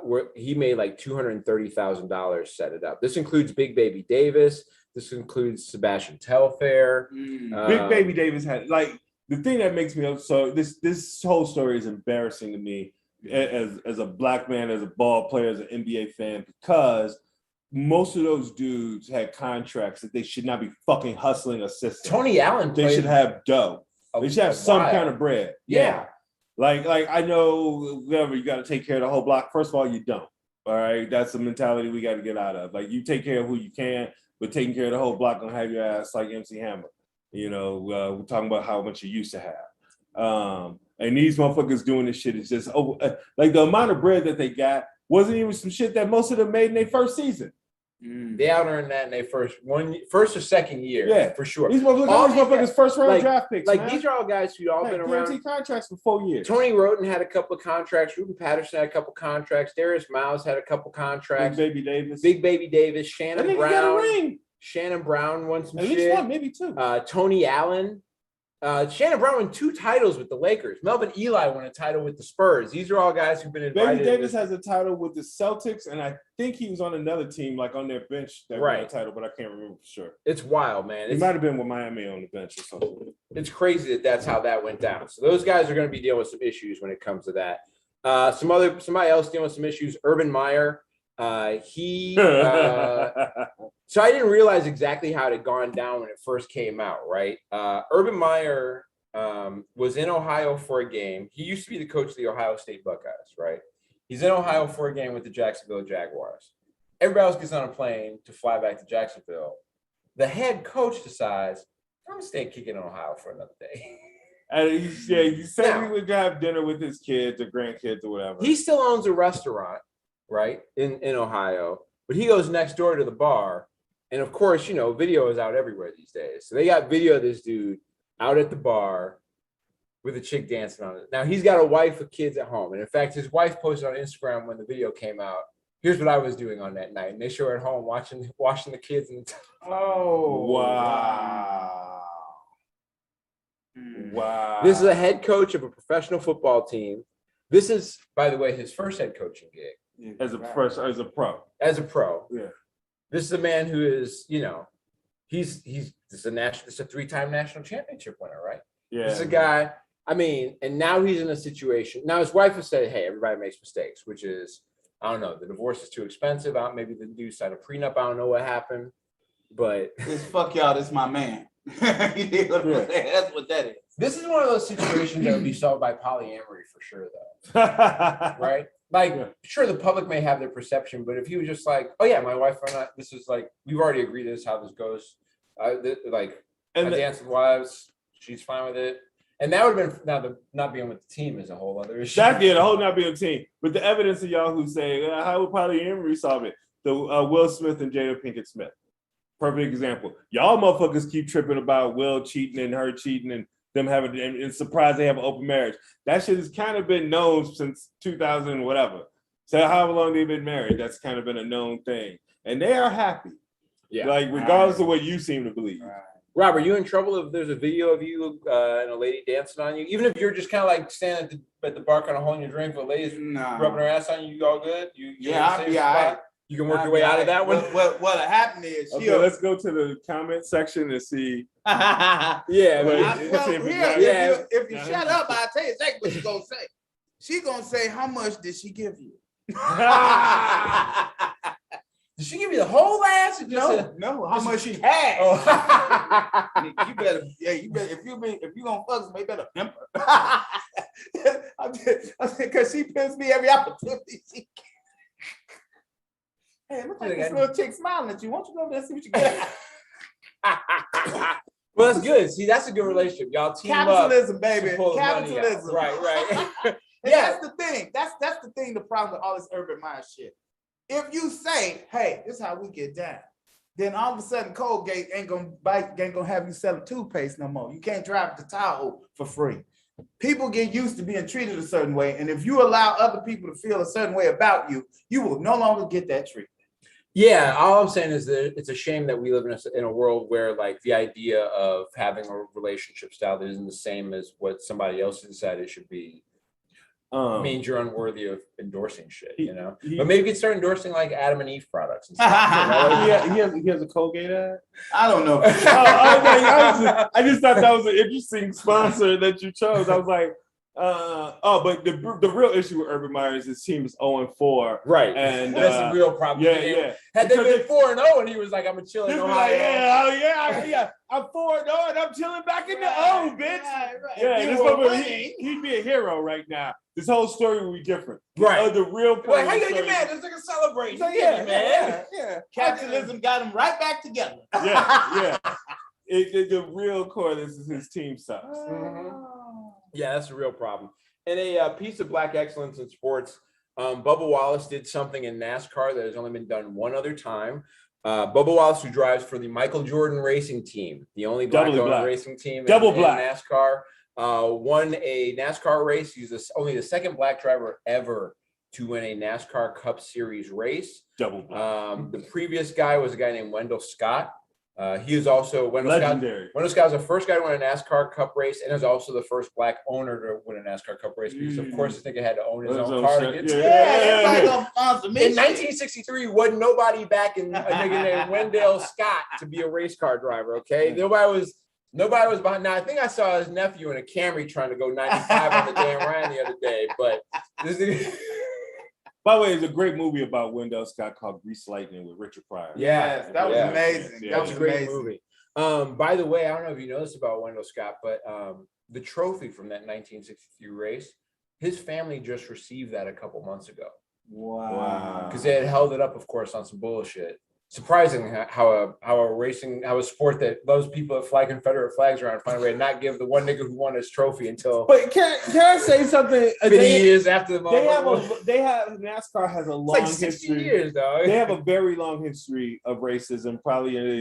where he made like $230,000 set it up. This includes Big Baby Davis. This includes Sebastian Telfair. Big Baby Davis had like the thing that makes me so this whole story is embarrassing to me as a black man, as a ball player, as an NBA fan, because most of those dudes had contracts that they should not be fucking hustling a system. Tony Allen, they should have dough. They should have some kind of bread. Yeah. Like I know whatever, you got to take care of the whole block. First of all, you don't. All right, that's the mentality we got to get out of. Like you take care of who you can. But taking care of the whole block gonna have your ass like MC Hammer. You know, we're talking about how much you used to have. And these motherfuckers doing this shit is just like the amount of bread that they got wasn't even some shit that most of them made in their first season. They out earned that in their first or second year. Yeah, for sure. These motherfuckers first round draft picks. Like these are all guys who'd all been around. Guaranteed contracts for 4 years. Tony Roten had a couple of contracts. Ruben Patterson had a couple of contracts. Darius Miles had a couple of contracts. Big Baby Davis. Shannon Brown. Got a ring. Shannon Brown won some At shit. least one, maybe 2. Tony Allen. Shannon Brown won 2 titles with the Lakers. Melvin Eli won a title with the Spurs. These are all guys who've been invited. Baby Davis has a title with the Celtics, and I think he was on another team, like on their bench that won a title, but I can't remember for sure. It's wild, man. He might have been with Miami on the bench or something. It's crazy that's how that went down. So those guys are going to be dealing with some issues when it comes to that. Somebody else dealing with some issues. Urban Meyer. So I didn't realize exactly how it had gone down when it first came out, right? Urban Meyer was in Ohio for a game. He used to be the coach of the Ohio State Buckeyes, right? He's in Ohio for a game with the Jacksonville Jaguars. Everybody else gets on a plane to fly back to Jacksonville. The head coach decides, I'm going to stay kicking in Ohio for another day. And he said he would have dinner with his kids or grandkids or whatever. He still owns a restaurant, right, in Ohio, but he goes next door to the bar. And of course, you know, video is out everywhere these days. So they got video of this dude out at the bar with a chick dancing on it. Now he's got a wife with kids at home. And in fact, his wife posted on Instagram when the video came out, here's what I was doing on that night. And they show her at home washing the kids. Oh, wow. Wow. This is a head coach of a professional football team. This is, by the way, his first head coaching gig. as a pro. As a pro. Yeah. This is a man who is, he's a 3-time national championship winner, right? Yeah. This is a guy. I mean, and now he's in a situation. Now his wife has said, "Hey, everybody makes mistakes," which is, I don't know. The divorce is too expensive. Maybe the dude signed a prenup. I don't know what happened, but fuck y'all. This is my man. That's what that is. This is one of those situations that would be solved by polyamory for sure, though. Right? Like, sure, the public may have their perception, but if he was just like, "Oh yeah, my wife and I, this is like, we've already agreed this is how this goes." I dance with wives. She's fine with it. And that would have been, now the not being with the team is a whole other issue. The whole not being with the team. But the evidence of y'all who say, how would polyamory solve it? The Will Smith and Jada Pinkett Smith. Perfect example. Y'all motherfuckers keep tripping about Will cheating and her cheating and them having, and surprised they have an open marriage. That shit has kind of been known since 2000 whatever. So however long they've been married, that's kind of been a known thing. And they are happy. Yeah. Like, regardless of what you seem to believe. Right. Rob, are you in trouble if there's a video of you and a lady dancing on you? Even if you're just kind of like standing at the bar kind of holding your drink, but ladies rubbing her ass on you, you all good? I'll be all right. You can work your way out of that one? What happened is... Okay, let's go to the comment section and see. If you shut up, I'll tell you exactly what she's going to say. She's going to say, how much did she give you? Did she give you the whole ass? No. How much she had? Oh. you better. If you gonna fuck somebody, you better pimp her. Because she pimps me every opportunity. Hey, look like this little chick smiling at you. Why don't you go over there and see what you get? Well, that's good. See, that's a good relationship. Y'all team Capitalism, up. Capitalism, baby. Capitalism. Right. That's the thing. That's the thing. The problem with all this urban mind shit. If you say, "Hey, this is how we get down," then all of a sudden Colgate ain't gonna have you selling toothpaste no more. You can't drive the towel for free. People get used to being treated a certain way, and if you allow other people to feel a certain way about you, you will no longer get that treatment. Yeah, all I'm saying is that it's a shame that we live in a world where like the idea of having a relationship style that isn't the same as what somebody else decided should be. Means you're unworthy of endorsing shit, But maybe you could start endorsing like Adam and Eve products and stuff. He has a Colgate ad? I don't know. I just thought that was an interesting sponsor that you chose. I was like, but the real issue with Urban Meyer is his team is 0-4. Right. And that's a real problem. Yeah. Had they been 4-0 and he was like, I'm chilling in Ohio. I'm 4-0 and I'm chilling back in the O, bitch. Right. He'd be a hero right now. This whole story would be different. Right. The real point. Well, how you gonna get mad? This nigga celebrating. So, man. Capitalism got him right back together. Yeah. The real core of this is his team sucks. Mm-hmm. Yeah, that's a real problem. And a piece of black excellence in sports, Bubba Wallace did something in NASCAR that has only been done one other time. Bubba Wallace, who drives for the Michael Jordan racing team, the only black racing team in NASCAR, won a NASCAR race. He's only the second black driver ever to win a NASCAR Cup Series race. Double black. The previous guy was a guy named Wendell Scott. He is also legendary. Wendell Scott was the first guy to win a NASCAR Cup race, and is also the first black owner to win a NASCAR Cup race. Because of course, I think he had to own his own car. In 1963, wasn't nobody backing a nigga named Wendell Scott to be a race car driver. Okay, nobody was behind. Now I think I saw his nephew in a Camry trying to go 95 on the damn Ryan the other day, but this nigga. By the way, there's a great movie about Wendell Scott called Grease Lightning with Richard Pryor. Yes, that was amazing. That was a great movie. By the way, I don't know if you know this about Wendell Scott, but the trophy from that 1963 race, his family just received that a couple months ago. Wow. Because they had held it up, of course, on some bullshit. Surprising how a sport that loves people that fly Confederate flags around find a way to not give the one nigga who won his trophy until. But can I say something? 50 years after the moment. NASCAR has a long history. 60 years, though. They have a very long history of racism, probably in the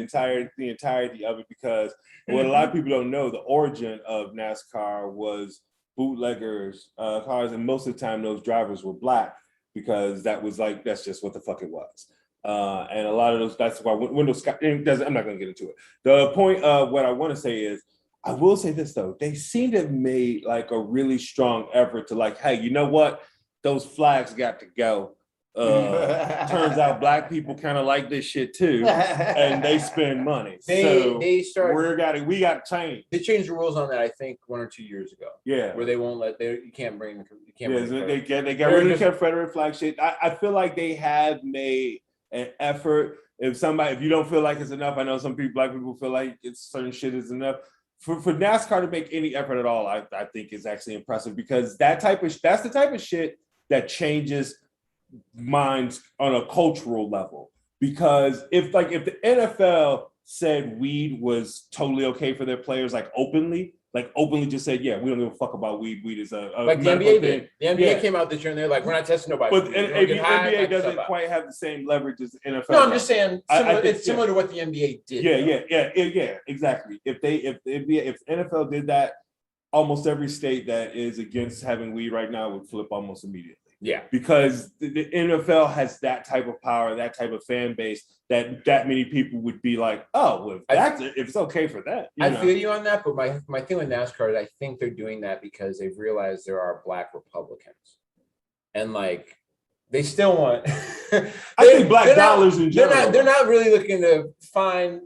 entirety of it, because what a lot of people don't know, the origin of NASCAR was bootleggers cars, and most of the time those drivers were black because that's just what the fuck it was. And a lot of those, that's why Wendell Scott, I'm not going to get into it. The point of what I want to say is, I will say this though, they seem to have made like a really strong effort to like, hey, you know what? Those flags got to go. Turns out black people kind of like this shit too, and they spend money. They got to change. They changed the rules on that, I think, 1 or 2 years ago. Yeah, where they won't let you can't bring. They got rid of the Confederate flag shit. I feel like they have made an effort. If you don't feel like it's enough, I know some black people feel like certain shit is enough. For NASCAR to make any effort at all, I think is actually impressive, because that's the type of shit that changes minds on a cultural level. Because if the NFL said weed was totally okay for their players, openly just said, yeah, we don't give a fuck about weed. Weed is a like the NBA did. The NBA came out this year and they're like, we're not testing nobody. But the NBA doesn't quite have the same leverage as the NFL. No, I'm just saying it's similar to what the NBA did. Yeah, exactly. If NFL did that, almost every state that is against having weed right now would flip almost immediately. Yeah, because the NFL has that type of power, that type of fan base, that many people would be like, oh, well, if it's okay for that. I feel you on that, but my thing with NASCAR is I think they're doing that because they've realized there are black Republicans, and they still want. I think black dollars in general. They're not really looking to find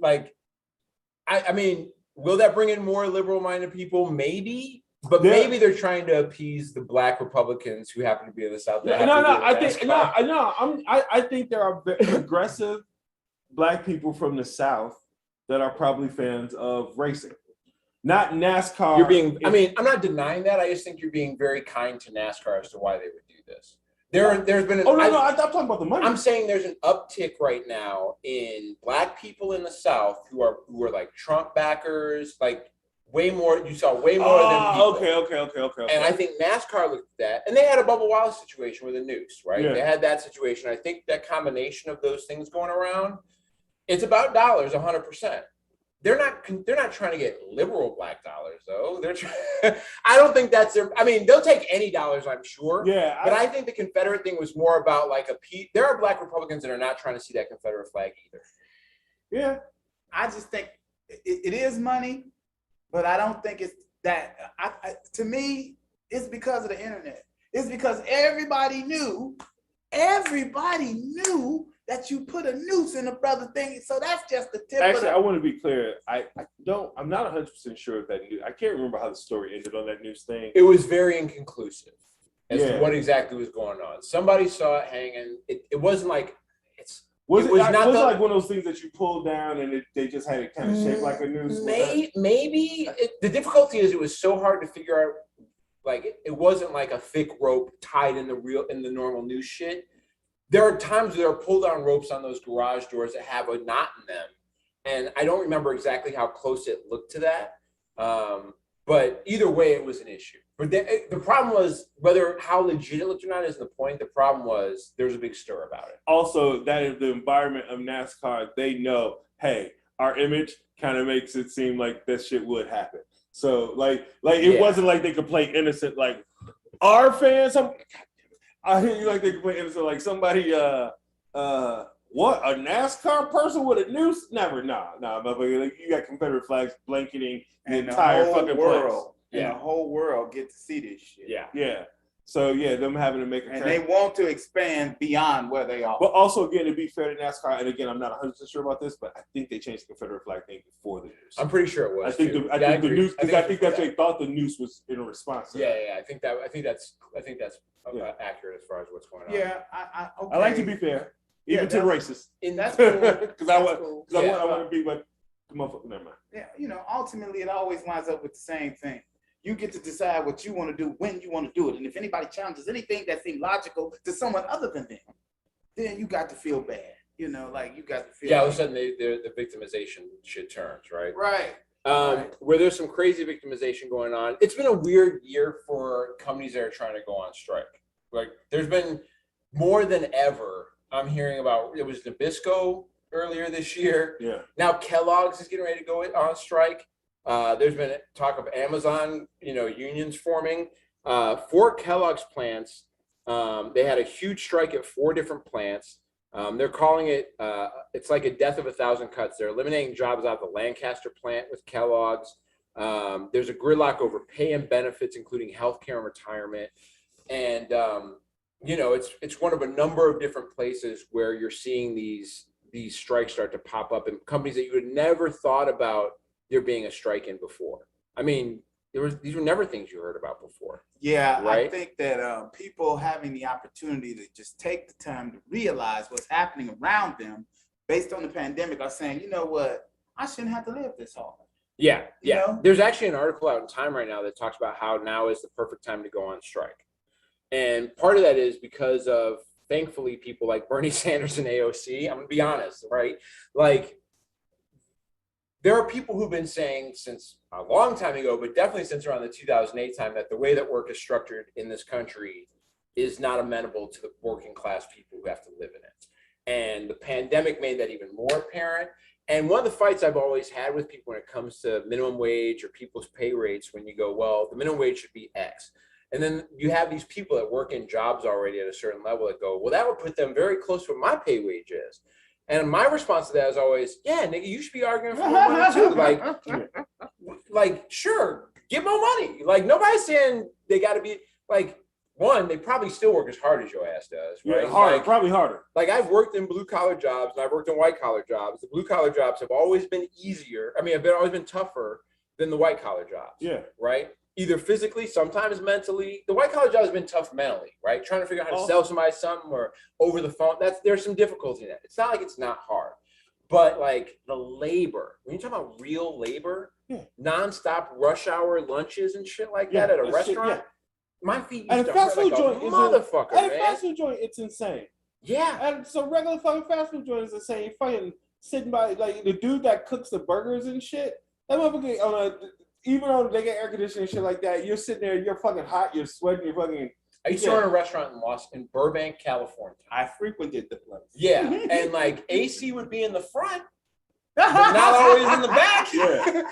I mean, will that bring in more liberal-minded people? Maybe. But maybe they're trying to appease the black Republicans who happen to be in the South. I think there are aggressive black people from the South that are probably fans of racing, not NASCAR. I'm not denying that. I just think you're being very kind to NASCAR as to why they would do this. There's been. I'm talking about the money. I'm saying there's an uptick right now in black people in the South who are Trump backers, way more. You saw way more than people. Okay. And I think NASCAR looked at that, and they had a Bubba Wallace situation with a noose, right? Yeah. They had that situation. I think that combination of those things going around, it's about dollars, 100%. They're not trying to get liberal black dollars though. I don't think that's their. I mean, they'll take any dollars, I'm sure. Yeah. But I think the Confederate thing was more about there are black Republicans that are not trying to see that Confederate flag either. Yeah. I just think it is money. But I don't think it's that. To me, it's because of the internet. It's because everybody knew that you put a noose in a brother thing. So that's just the tip. Actually, I want to be clear. I'm not 100% sure if that news. I can't remember how the story ended on that news thing. It was very inconclusive as to what exactly was going on. Somebody saw it hanging. It wasn't like it's. Was it like one of those things that you pulled down and they just had it kind of shaped like a noose? Maybe. The difficulty is it was so hard to figure out. It wasn't like a thick rope tied in the normal noose shit. There are times there are pull down ropes on those garage doors that have a knot in them, and I don't remember exactly how close it looked to that. But either way, it was an issue. But the problem was how legit it looked or not isn't the point. The problem was there was a big stir about it. Also, that is the environment of NASCAR. They know, hey, our image kind of makes it seem like this shit would happen. So it wasn't like they could play innocent. Like our fans, I hear you they could play innocent. Like somebody, what, a NASCAR person with a noose? Never, nah. You got Confederate flags blanketing the entire fucking world. And the whole world get to see this shit. Yeah. So them having to make and they want to expand beyond where they are. But also, again, to be fair to NASCAR, and again, I'm not 100% sure about this, but I think they changed the Confederate flag thing before the news. I'm pretty sure it was. I think the news, because I think that they thought the news was in a response to that. Yeah. I think that's accurate as far as what's going on. Yeah, I like to be fair, even to the racists. And that's cool. Because I want to be like the motherfucker. Never mind. Yeah, ultimately, it always winds up with the same thing. You get to decide what you want to do, when you want to do it. And if anybody challenges anything that seems logical to someone other than them, then you got to feel bad. You got to feel all of a sudden the victimization shit turns, right? Right. Where there's some crazy victimization going on. It's been a weird year for companies that are trying to go on strike. There's been more than ever. I'm hearing about, it was Nabisco earlier this year. Yeah. Now Kellogg's is getting ready to go on strike. There's been talk of Amazon, unions forming. 4 Kellogg's plants, they had a huge strike at 4 different plants. They're calling it, it's like a death of 1,000 cuts. They're eliminating jobs out of the Lancaster plant with Kellogg's. There's a gridlock over pay and benefits, including healthcare and retirement. And you know, it's one of a number of different places where you're seeing these strikes start to pop up in companies that you would never thought about there being a strike in before. I mean, these were never things you heard about before. Yeah, right? I think that people having the opportunity to just take the time to realize what's happening around them based on the pandemic are saying, you know what, I shouldn't have to live this hard. Yeah, You yeah. know? There's actually an article out in Time right now that talks about how now is the perfect time to go on strike. And part of that is because of, thankfully, people like Bernie Sanders and AOC. I'm going to be honest, right? Like, there are people who've been saying since a long time ago, but definitely since around the 2008 time, that the way that work is structured in this country is not amenable to the working class people who have to live in it. And the pandemic made that even more apparent. And one of the fights I've always had with people when it comes to minimum wage or people's pay rates, when you go, well, the minimum wage should be X. And then you have these people that work in jobs already at a certain level that go, well, that would put them very close to what my pay wage is. And my response to that is always, yeah, nigga, you should be arguing for more money too. Like, sure, get more money. Like, nobody's saying they got to be, like, one, they probably still work as hard as your ass does, right? Yeah, harder, like, probably harder. Like, I've worked in blue collar jobs and I've worked in white collar jobs. The blue collar jobs have always been easier. I mean, have always been tougher than the white collar jobs. Yeah. Right? Either physically, sometimes mentally. The white collar job has been tough mentally, right? Trying to figure out how to sell somebody something or over the phone. There's some difficulty in that. It's not like it's not hard. But like the labor, when you talk about real labor, nonstop rush hour lunches and shit like that at a restaurant, my feet used to hurt like a motherfucker, man. At a fast food joint, it's insane. Yeah. And so regular fucking fast food joint is insane. Fucking sitting by, like, the dude that cooks the burgers and shit, that motherfucker, even though they get air conditioning and shit like that, you're sitting there, you're fucking hot, you're sweating, you're fucking. I used to run a restaurant in Burbank, California. I frequented the place. Yeah, and like AC would be in the front, but not always in the back. Yeah.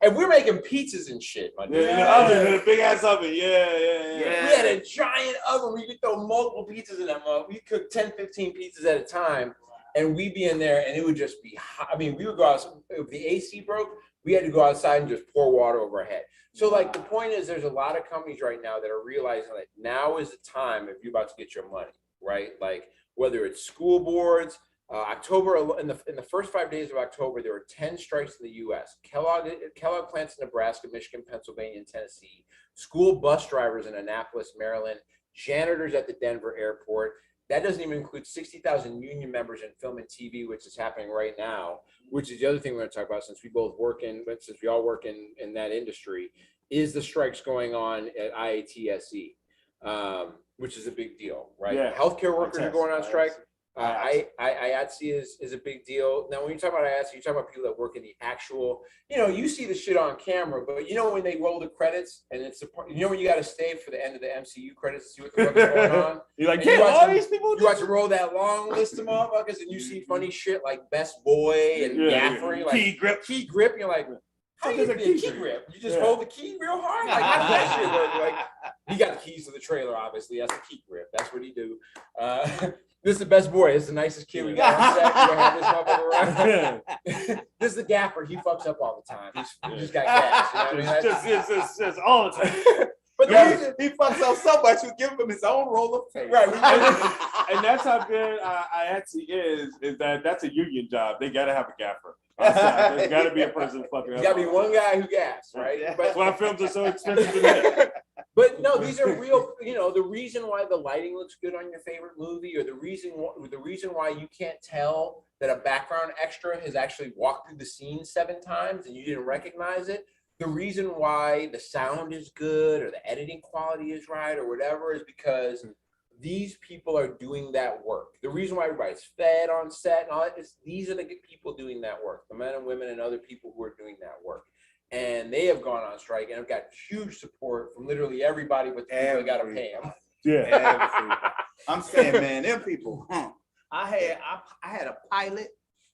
And we're making pizzas and shit, my dude. Yeah, in the oven, in a big ass oven. Yeah. We had a giant oven where you could throw multiple pizzas in that mug. We cooked 10, 15 pizzas at a time, and we'd be in there, and it would just be hot. I mean, we would go out, if the AC broke, we had to go outside and just pour water over our head. So, like, the point is, there's a lot of companies right now that are realizing that now is the time if you're about to get your money, right? Like, whether it's school boards, October, in the first 5 days of October, there were 10 strikes in the U.S. Kellogg plants in Nebraska, Michigan, Pennsylvania, and Tennessee, school bus drivers in Annapolis, Maryland, janitors at the Denver airport. That doesn't even include 60,000 union members in film and TV, which is happening right now, which is the other thing we're going to talk about since we all work in that industry, is the strikes going on at IATSE, which is a big deal, right? Yeah. Healthcare workers are going on strike. IATSE is a big deal. Now, when you talk about IATSE, you talk about people that work in the actual, you see the shit on camera, but when they roll the credits and it's the part, when you got to stay for the end of the MCU credits to see what the fuck is going on. You're like, yeah, all these people. You watch them roll that long list of motherfuckers, and you see funny shit like Best Boy and Gaffrey, like key grip. And you're like, how you get a key grip? You just hold the key real hard. Like, how does that shit work? Like, he got the keys to the trailer. Obviously, that's the key grip. That's what he do. This is the best boy. This is the nicest kid we got on set. We don't have this motherfucker around. This is the gaffer. He fucks up all the time. He just got gas. You know what I mean? Just all the time. But he fucks up so much, we give him his own roll of tape. Right. And that's how good IATSE is that that's a union job. They got to have a gaffer. There's got to be a person fucking. There's got to be one guy who gas, right? But that's why films are so expensive to make. But no, these are real. The reason why the lighting looks good on your favorite movie, or the reason why you can't tell that a background extra has actually walked through the scene 7 times and you didn't recognize it. The reason why the sound is good or the editing quality is right or whatever is because these people are doing that work. The reason why everybody's fed on set and all that is these are the people doing that work, the men and women and other people who are doing that work. And they have gone on strike and have got huge support from literally everybody, but the people got to pay them. Yeah. I'm saying, man, them people. I had a pilot,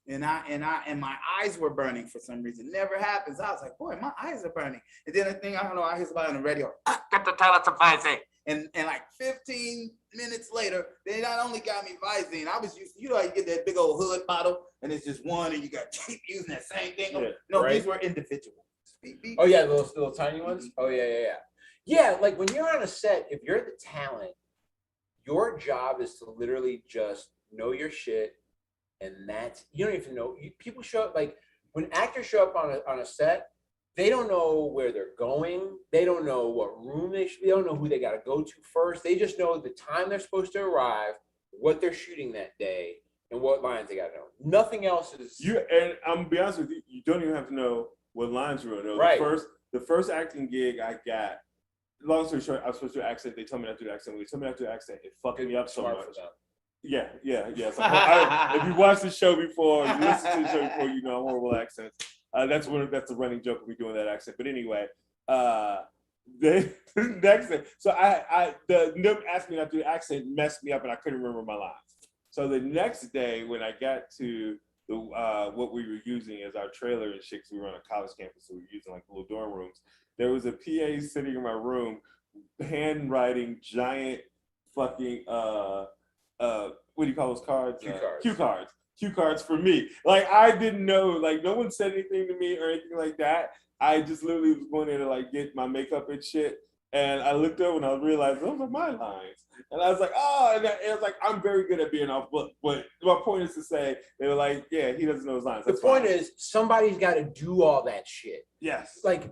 and my eyes were burning for some reason. Never happens. I was like, boy, my eyes are burning. And then the thing I don't know, I hear somebody on the radio, get the toilet to Visine. And like 15 minutes later, they not only got me Visine, I was used to, how you get that big old hood bottle, and it's just one, and you got keep using that same thing. Yeah, no, right. These were individual. Oh yeah, the little tiny ones. Oh yeah. Yeah, like when you're on a set, if you're the talent, Your job is to literally just know your shit, and you don't even know. People show up, like when actors show up on a set, they don't know where they're going. They don't know what room they don't know who they got to go to first. They just know the time they're supposed to arrive, what they're shooting that day, and what lines they got to know. Nothing else is. And I'm gonna be honest with you, you don't even have to know what lines you're gonna know. Right. The first acting gig I got, long story short, I was supposed to do an accent. They told me not to do an accent. When they told me not to do an accent, it fucked me up so much. Yeah. So if you watched the show before, you listened to the show before, you know I'm horrible at accents. That's the running joke of me doing that accent. But anyway, the accent. So them asking me not to do the accent messed me up, and I couldn't remember my lines. So the next day, when I got to the what we were using as our trailer and shit, 'cause we were on a college campus, so we were using like little dorm rooms. There was a PA sitting in my room, handwriting giant fucking what do you call those cards? Cue cards for me. Like I didn't know, like no one said anything to me or anything like that. I just literally was going there to like get my makeup and shit. And I looked up and I realized those are my lines. And I was like, oh, and it was like, I'm very good at being off book. But my point is to say, they were like, yeah, he doesn't know his lines. That's the point is, somebody's got to do all that shit. Yes. Like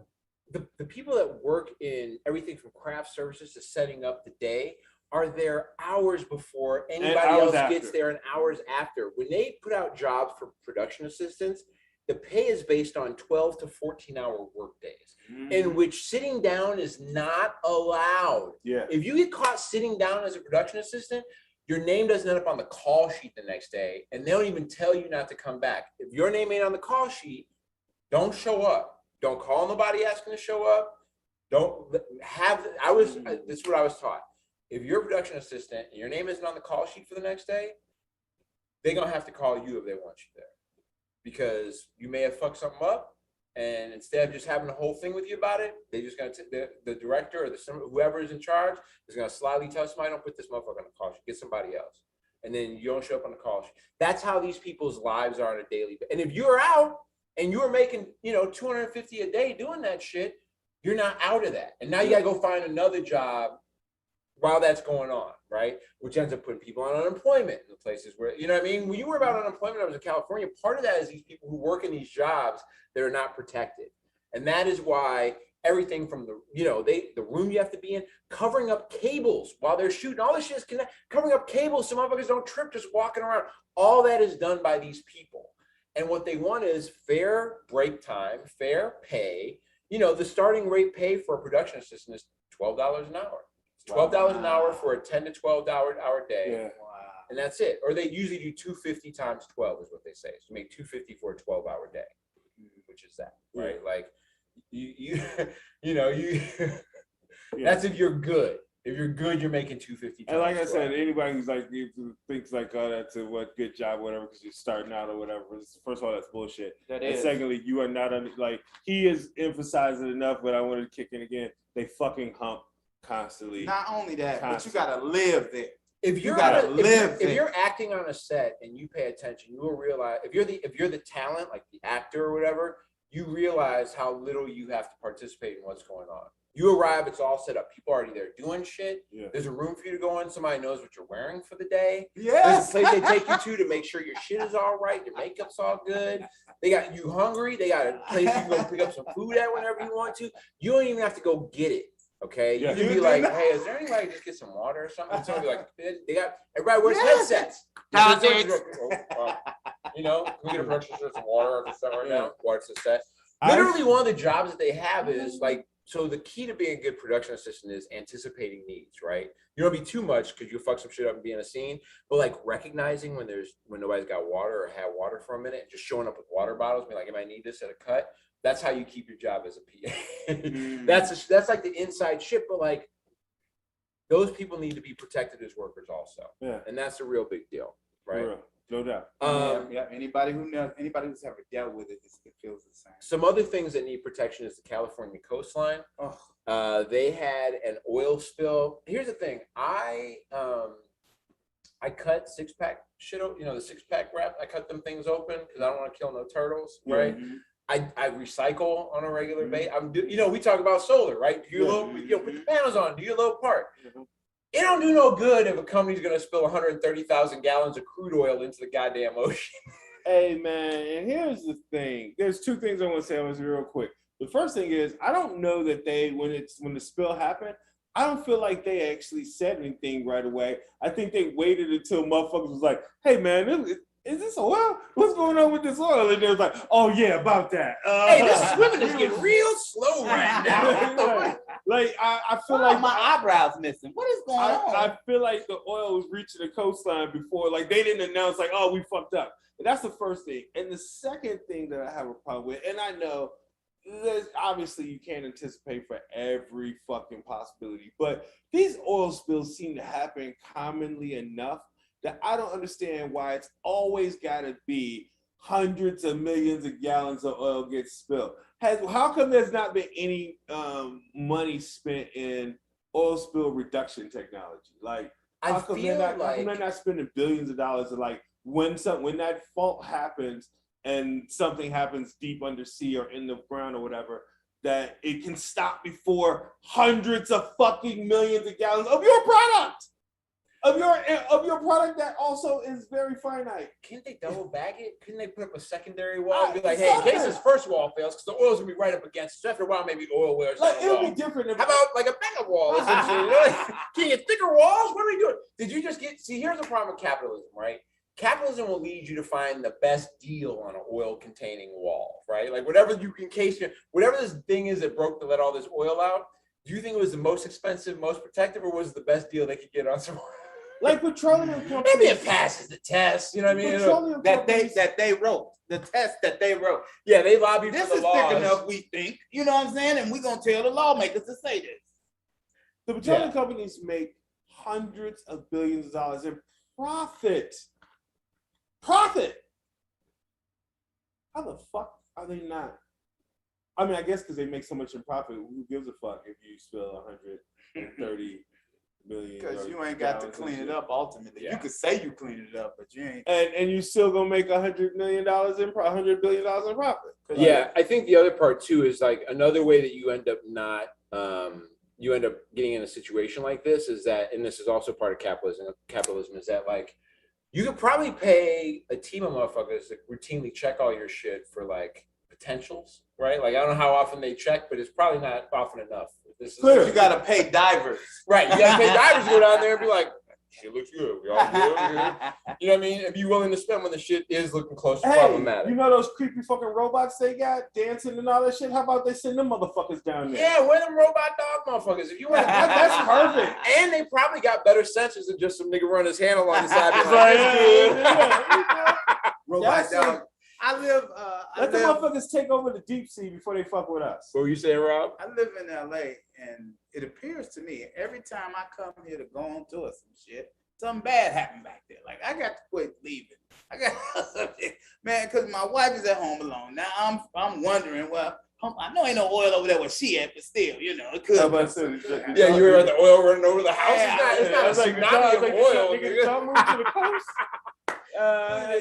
the people that work in everything from craft services to setting up the day are there hours before anybody else gets there and hours after. When they put out jobs for production assistants, the pay is based on 12 to 14-hour work days, in which sitting down is not allowed. Yeah. If you get caught sitting down as a production assistant, your name doesn't end up on the call sheet the next day, and they don't even tell you not to come back. If your name ain't on the call sheet, don't show up. Don't call nobody asking to show up. Don't have. This is what I was taught. If you're a production assistant and your name isn't on the call sheet for the next day, they're gonna have to call you if they want you there, because you may have fucked something up, and instead of just having a whole thing with you about it, they just gonna the director or whoever is in charge is gonna slyly tell somebody, don't put this motherfucker on the call sheet, get somebody else, and then you don't show up on the call sheet. That's how these people's lives are on a daily basis. And if you're out and you're making $250 a day doing that shit, you're not out of that, and now you gotta go find another job while that's going on, right? Which ends up putting people on unemployment in the places where, you know what I mean? When you worry about unemployment, I was in California, part of that is these people who work in these jobs that are not protected. And that is why everything from the room you have to be in, covering up cables while they're shooting, all this shit is covering up cables so motherfuckers don't trip just walking around. All that is done by these people. And what they want is fair break time, fair pay. The starting rate pay for a production assistant is $12 an hour. $12 an hour for a 10 to 12 hour day. Yeah. Wow. And that's it. Or they usually do 250 times 12 is what they say. So you make 250 for a 12-hour day, which is that, right? Like that's if you're good. If you're good, you're making 250 times And like I 12. said, anybody who's like thinks like, oh, that's a good job, whatever, because you're starting out or whatever. First of all, that's bullshit. That and is. Secondly, you are not he has emphasized it enough, but I wanted to kick in again. They fucking hump constantly. Not only that, but you gotta live there. If you're if you're acting on a set and you pay attention, you will realize if you're the talent, like the actor or whatever, you realize how little you have to participate in what's going on. You arrive, it's all set up. People are already there doing shit. Yeah. There's a room for you to go in. Somebody knows what you're wearing for the day. Yes. There's a place they take you to make sure your shit is all right, your makeup's all good. They got you hungry. They got a place you can go pick up some food at whenever you want to. You don't even have to go get it. Okay, yeah. You can be like, hey, is there any way I can just get some water or something? And somebody be like, they got everybody wears headsets. Can we get a purchase of some water or something right now? Watch the set. Literally, one of the jobs that they have is like, so the key to being a good production assistant is anticipating needs, right? You don't be too much because you'll fuck some shit up and be in a scene, but like recognizing when nobody's got water or have water for a minute and just showing up with water bottles, be like, I need this at a cut. That's how you keep your job as a PA. That's like the inside shit, but like those people need to be protected as workers also. Yeah. And that's a real big deal, right? No doubt. Anybody who's ever dealt with it feels the same. Some other things that need protection is the California coastline. They had an oil spill. Here's the thing. I cut 6-pack shit, the 6-pack wrap. I cut them things open because I don't want to kill no turtles, right? Mm-hmm. I recycle on a regular basis. We talk about solar, right? Do your little, put the panels on, do your little part. Mm-hmm. It don't do no good if a company's gonna spill 130,000 gallons of crude oil into the goddamn ocean. Hey man, and here's the thing. There's two things I want to say on this real quick. The first thing is I don't know that they when the spill happened, I don't feel like they actually said anything right away. I think they waited until motherfuckers was like, hey man, is this oil? What's going on with this oil? And they was like, oh yeah, about that. Hey, this swimming is getting real slow right now. Like I feel like like my eyebrows missing. What is going on? I feel like the oil was reaching the coastline before, like they didn't announce like, oh, we fucked up. And that's the first thing. And the second thing that I have a problem with, and I know obviously you can't anticipate for every fucking possibility, but these oil spills seem to happen commonly enough that I don't understand why it's always got to be hundreds of millions of gallons of oil get spilled. How come there's not been any money spent in oil spill reduction technology? Like, how come they're not spending billions of dollars? Like when that fault happens and something happens deep under sea or in the ground or whatever, that it can stop before hundreds of fucking millions of gallons of your product. Of your product that also is very finite. Can't they double bag it? Couldn't they put up a secondary wall and be like, hey, in case this first wall fails, because the oil's gonna be right up against it. So after a while, maybe oil wears like down. It'll be different. How about like a mega wall? Can you get thicker walls? What are we doing? Did you just see? Here's the problem with capitalism, right? Capitalism will lead you to find the best deal on an oil-containing wall, right? Like whatever this thing is that broke to let all this oil out. Do you think it was the most expensive, most protective, or was it the best deal they could get on some oil? Like petroleum companies. Maybe it passes the test, you know what I mean? That they wrote. The test that they wrote. Yeah, they lobbied this for the is laws. thick enough, we think. You know what I'm saying? And we're going to tell the lawmakers to say this. The petroleum companies make hundreds of billions of dollars in profit. Profit! How the fuck are they not? I mean, I guess because they make so much in profit, who gives a fuck if you spill 130 million? Because you ain't got to clean it up ultimately. Yeah. You could say you cleaned it up, but you ain't. And you still gonna make $100 billion in profit. Yeah, I think the other part too is like another way that you end up getting in a situation like this is that, and this is also part of capitalism is that like you could probably pay a team of motherfuckers to routinely check all your shit for like potentials, right? Like I don't know how often they check, but it's probably not often enough. You gotta pay divers. Right. You gotta pay divers to go down there and be like, shit looks good. We all good over here. You know what I mean? If you're willing to spend when the shit is looking close to problematic. You know those creepy fucking robots they got dancing and all that shit? How about they send them motherfuckers down there? Yeah, we're them robot dog motherfuckers. If you want that's perfect. And they probably got better sensors than just some nigga run his hand along the side. Robot dog. Let the motherfuckers take over the deep sea before they fuck with us. What were you saying, Rob? I live in LA, and it appears to me every time I come here to go on tour some shit, something bad happened back there. Like I got to quit leaving. I got something, man, because my wife is at home alone. Now I'm wondering, well, I know ain't no oil over there where she at, but still, you know, it could. Yeah, you were at the oil running over the house. It's not a tsunami of oil. Don't move to the coast.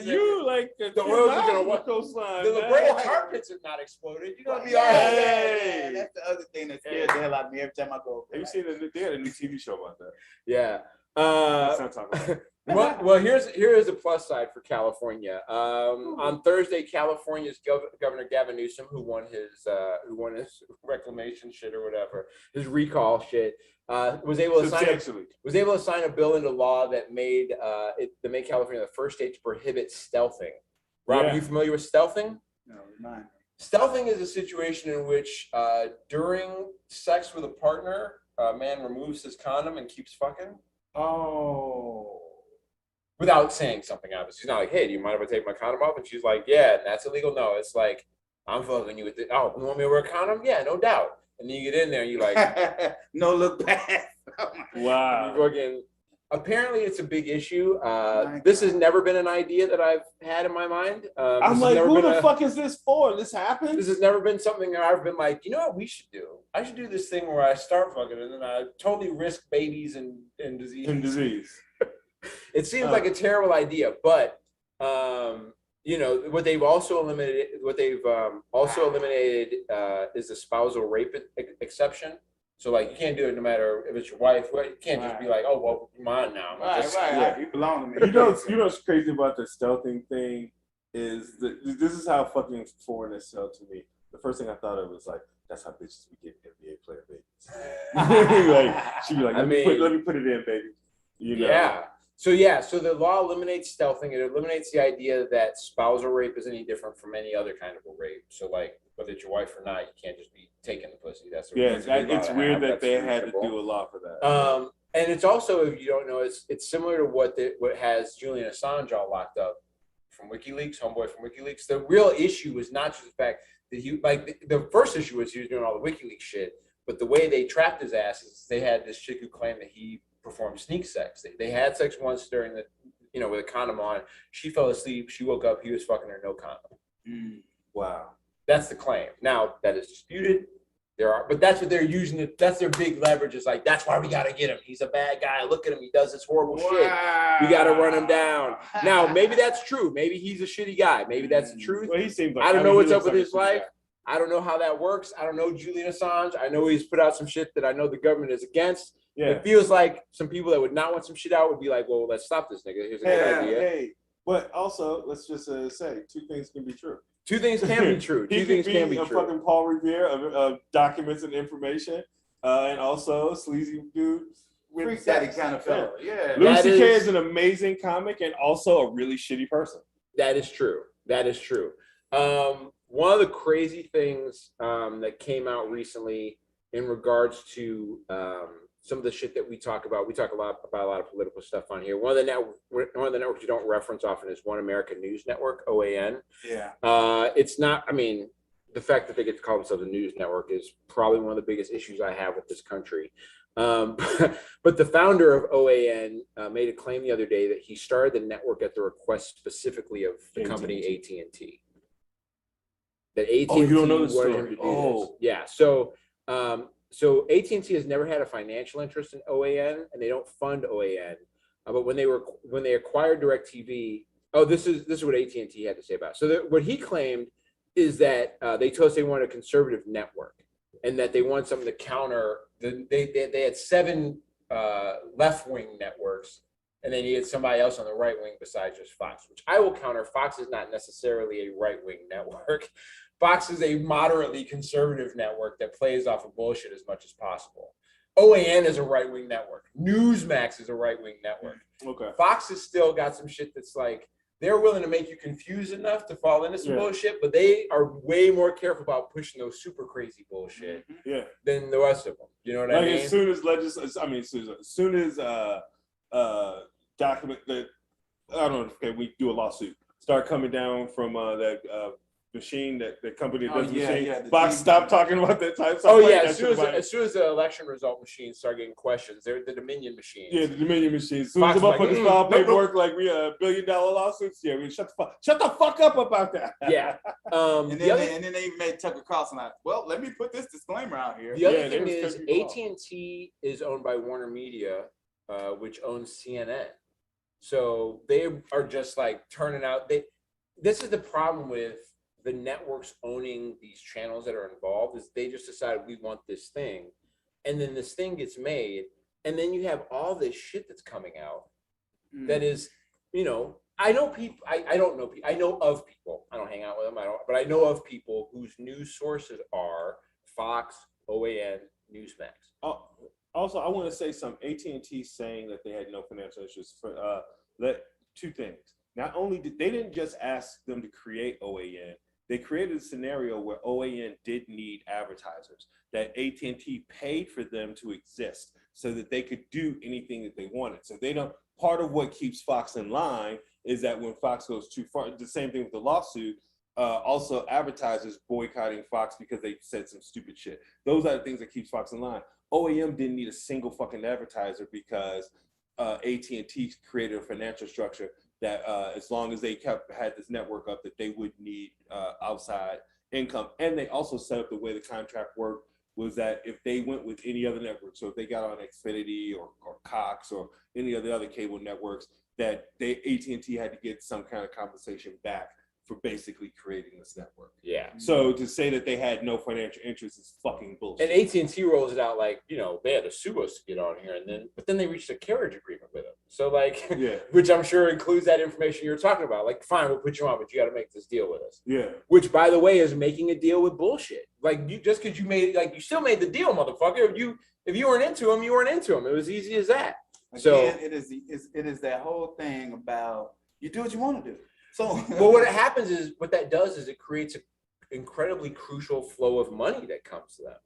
You like the oil's gonna walk coastline. The La Brea carpets have not exploded. You're gonna be all right. Yeah, that's the other thing that scares the hell out of me every time I go. Have you seen they had a new TV show about that? Yeah. Let's not talk about it. Well, here is a plus side for California. On Thursday, California's Governor Gavin Newsom, who won his reclamation shit or whatever, his recall shit, was able to sign a bill into law that made California the first state to prohibit stealthing. Rob, are you familiar with stealthing? No, mine. Stealthing is a situation in which during sex with a partner, a man removes his condom and keeps fucking. Oh. Without saying something, obviously. He's not like, hey, do you mind if I take my condom off? And she's like, yeah, and that's illegal. No, it's like, I'm fucking you with it. Oh, you want me to wear a condom? Yeah, no doubt. And then you get in there and you're like, no look back. Wow. Fucking, apparently, it's a big issue. This has never been an idea that I've had in my mind. I'm like, who the fuck is this for? This happened? This has never been something that I've been like, you know what we should do? I should do this thing where I start fucking and then I totally risk babies and disease. It seems like a terrible idea, but you know what they've also eliminated. What they've also eliminated is the spousal rape exception. So like you can't do it no matter if it's your wife. You can't just be like, oh well, you're mine now. Yeah, you belong to me. You know what's crazy about the stealthing thing is that this is how fucking foreign it felt to me. The first thing I thought of was like, that's how bitches be getting NBA player babies. Like she'd be like, let me put it in, baby. You know? Yeah. So the law eliminates stealthing. It eliminates the idea that spousal rape is any different from any other kind of a rape. So like whether it's your wife or not, you can't just be taking the pussy. That's it's weird that they had to do a lot for that. And it's also, if you don't know, it's similar to what has Julian Assange all locked up from WikiLeaks, homeboy from WikiLeaks. The real issue was not just the fact that the first issue was he was doing all the WikiLeaks shit, but the way they trapped his ass is they had this chick who claimed that he performed sneak sex. They had sex once during the, with a condom on. She fell asleep. She woke up. He was fucking her no condom. Wow. That's the claim. Now that is disputed. But that's what they're using. That's their big leverage. Is like, that's why we got to get him. He's a bad guy. Look at him. He does this horrible shit. We got to run him down. Now, maybe that's true. Maybe he's a shitty guy. Maybe that's the truth. Well, he seems like, I don't know what's up with his life. I don't know how that works. I don't know Julian Assange. I know he's put out some shit that I know the government is against. Yeah. It feels like some people that would not want some shit out would be like, well, let's stop this nigga. Here's a good idea. But also, let's just say two things can be true. Two things can be true. Two things can be true. Fucking Paul Revere of documents and information, and also sleazy dude. Freak Daddy kind of fella. Yeah. Louis C.K. is an amazing comic and also a really shitty person. That is true. That is true. One of the crazy things that came out recently in regards to some of the shit that we talk about a lot about a lot of political stuff on here. One of the networks you don't reference often is One American News Network, OAN. Yeah. It's not, I mean, the fact that they get to call themselves a news network is probably one of the biggest issues I have with this country. But the founder of OAN made a claim the other day that he started the network at the request specifically of the company AT&T. That AT&T you don't know the wanted story. him to do this. Yeah. So AT&T has never had a financial interest in OAN, and they don't fund OAN. But when they acquired DirecTV, this is what AT&T had to say about it. So what he claimed is that they told us they wanted a conservative network, and that they want something to counter. They had 7 left-wing networks, and they needed somebody else on the right wing besides just Fox, which I will counter. Fox is not necessarily a right-wing network. Fox is a moderately conservative network that plays off of bullshit as much as possible. OAN is a right-wing network. Newsmax is a right-wing network. Okay. Fox has still got some shit that's like, they're willing to make you confused enough to fall into some bullshit, but they are way more careful about pushing those super crazy bullshit than the rest of them. You know what I mean? As soon as document that, I don't know, okay, we do a lawsuit, start coming down from that machine, that company that does machine. Fox stopped talking about that type. As soon as the election result machines start getting questions, they're the Dominion machines. Yeah, the Dominion machines. As soon as the motherfuckers file paperwork like we $1 billion lawsuits, we shut the fuck up about that. Yeah. And then they even made Tucker Carlson like, well, let me put this disclaimer out here. The other thing is AT&T is owned by Warner Media, which owns CNN. So they are just like turning out. This is the problem with the networks owning these channels that are involved, is they just decide we want this thing, and then this thing gets made, and then you have all this shit that's coming out that is, I know people. I don't know people. I know of people. I don't hang out with them. But I know of people whose news sources are Fox, OAN, Newsmax. Also, I want to say some AT&T saying that they had no financial issues for two things. Not only they didn't just ask them to create OAN, they created a scenario where OAN did need advertisers, that AT&T paid for them to exist so that they could do anything that they wanted. So part of what keeps Fox in line is that when Fox goes too far, the same thing with the lawsuit, also advertisers boycotting Fox because they said some stupid shit. Those are the things that keeps Fox in line. OAM didn't need a single fucking advertiser because AT&T created a financial structure that as long as they had this network up, that they would need outside income. And they also set up the way the contract worked was that if they went with any other network, so if they got on Xfinity or Cox or any of the other cable networks, that AT&T had to get some kind of compensation back for basically creating this network. Yeah. So to say that they had no financial interest is fucking bullshit. And AT&T rolls it out like, they had to sue us to get on here, but then they reached a carriage agreement with them. So like, yeah, which I'm sure includes that information you're talking about. Like, fine, we'll put you on, but you got to make this deal with us. yeah. Which, by the way, is making a deal with bullshit. Like, just because you still made the deal, motherfucker. If you weren't into them, you weren't into them. It was easy as that. Again, So it is that whole thing about you do what you want to do. So well, what that does is it creates an incredibly crucial flow of money that comes to them.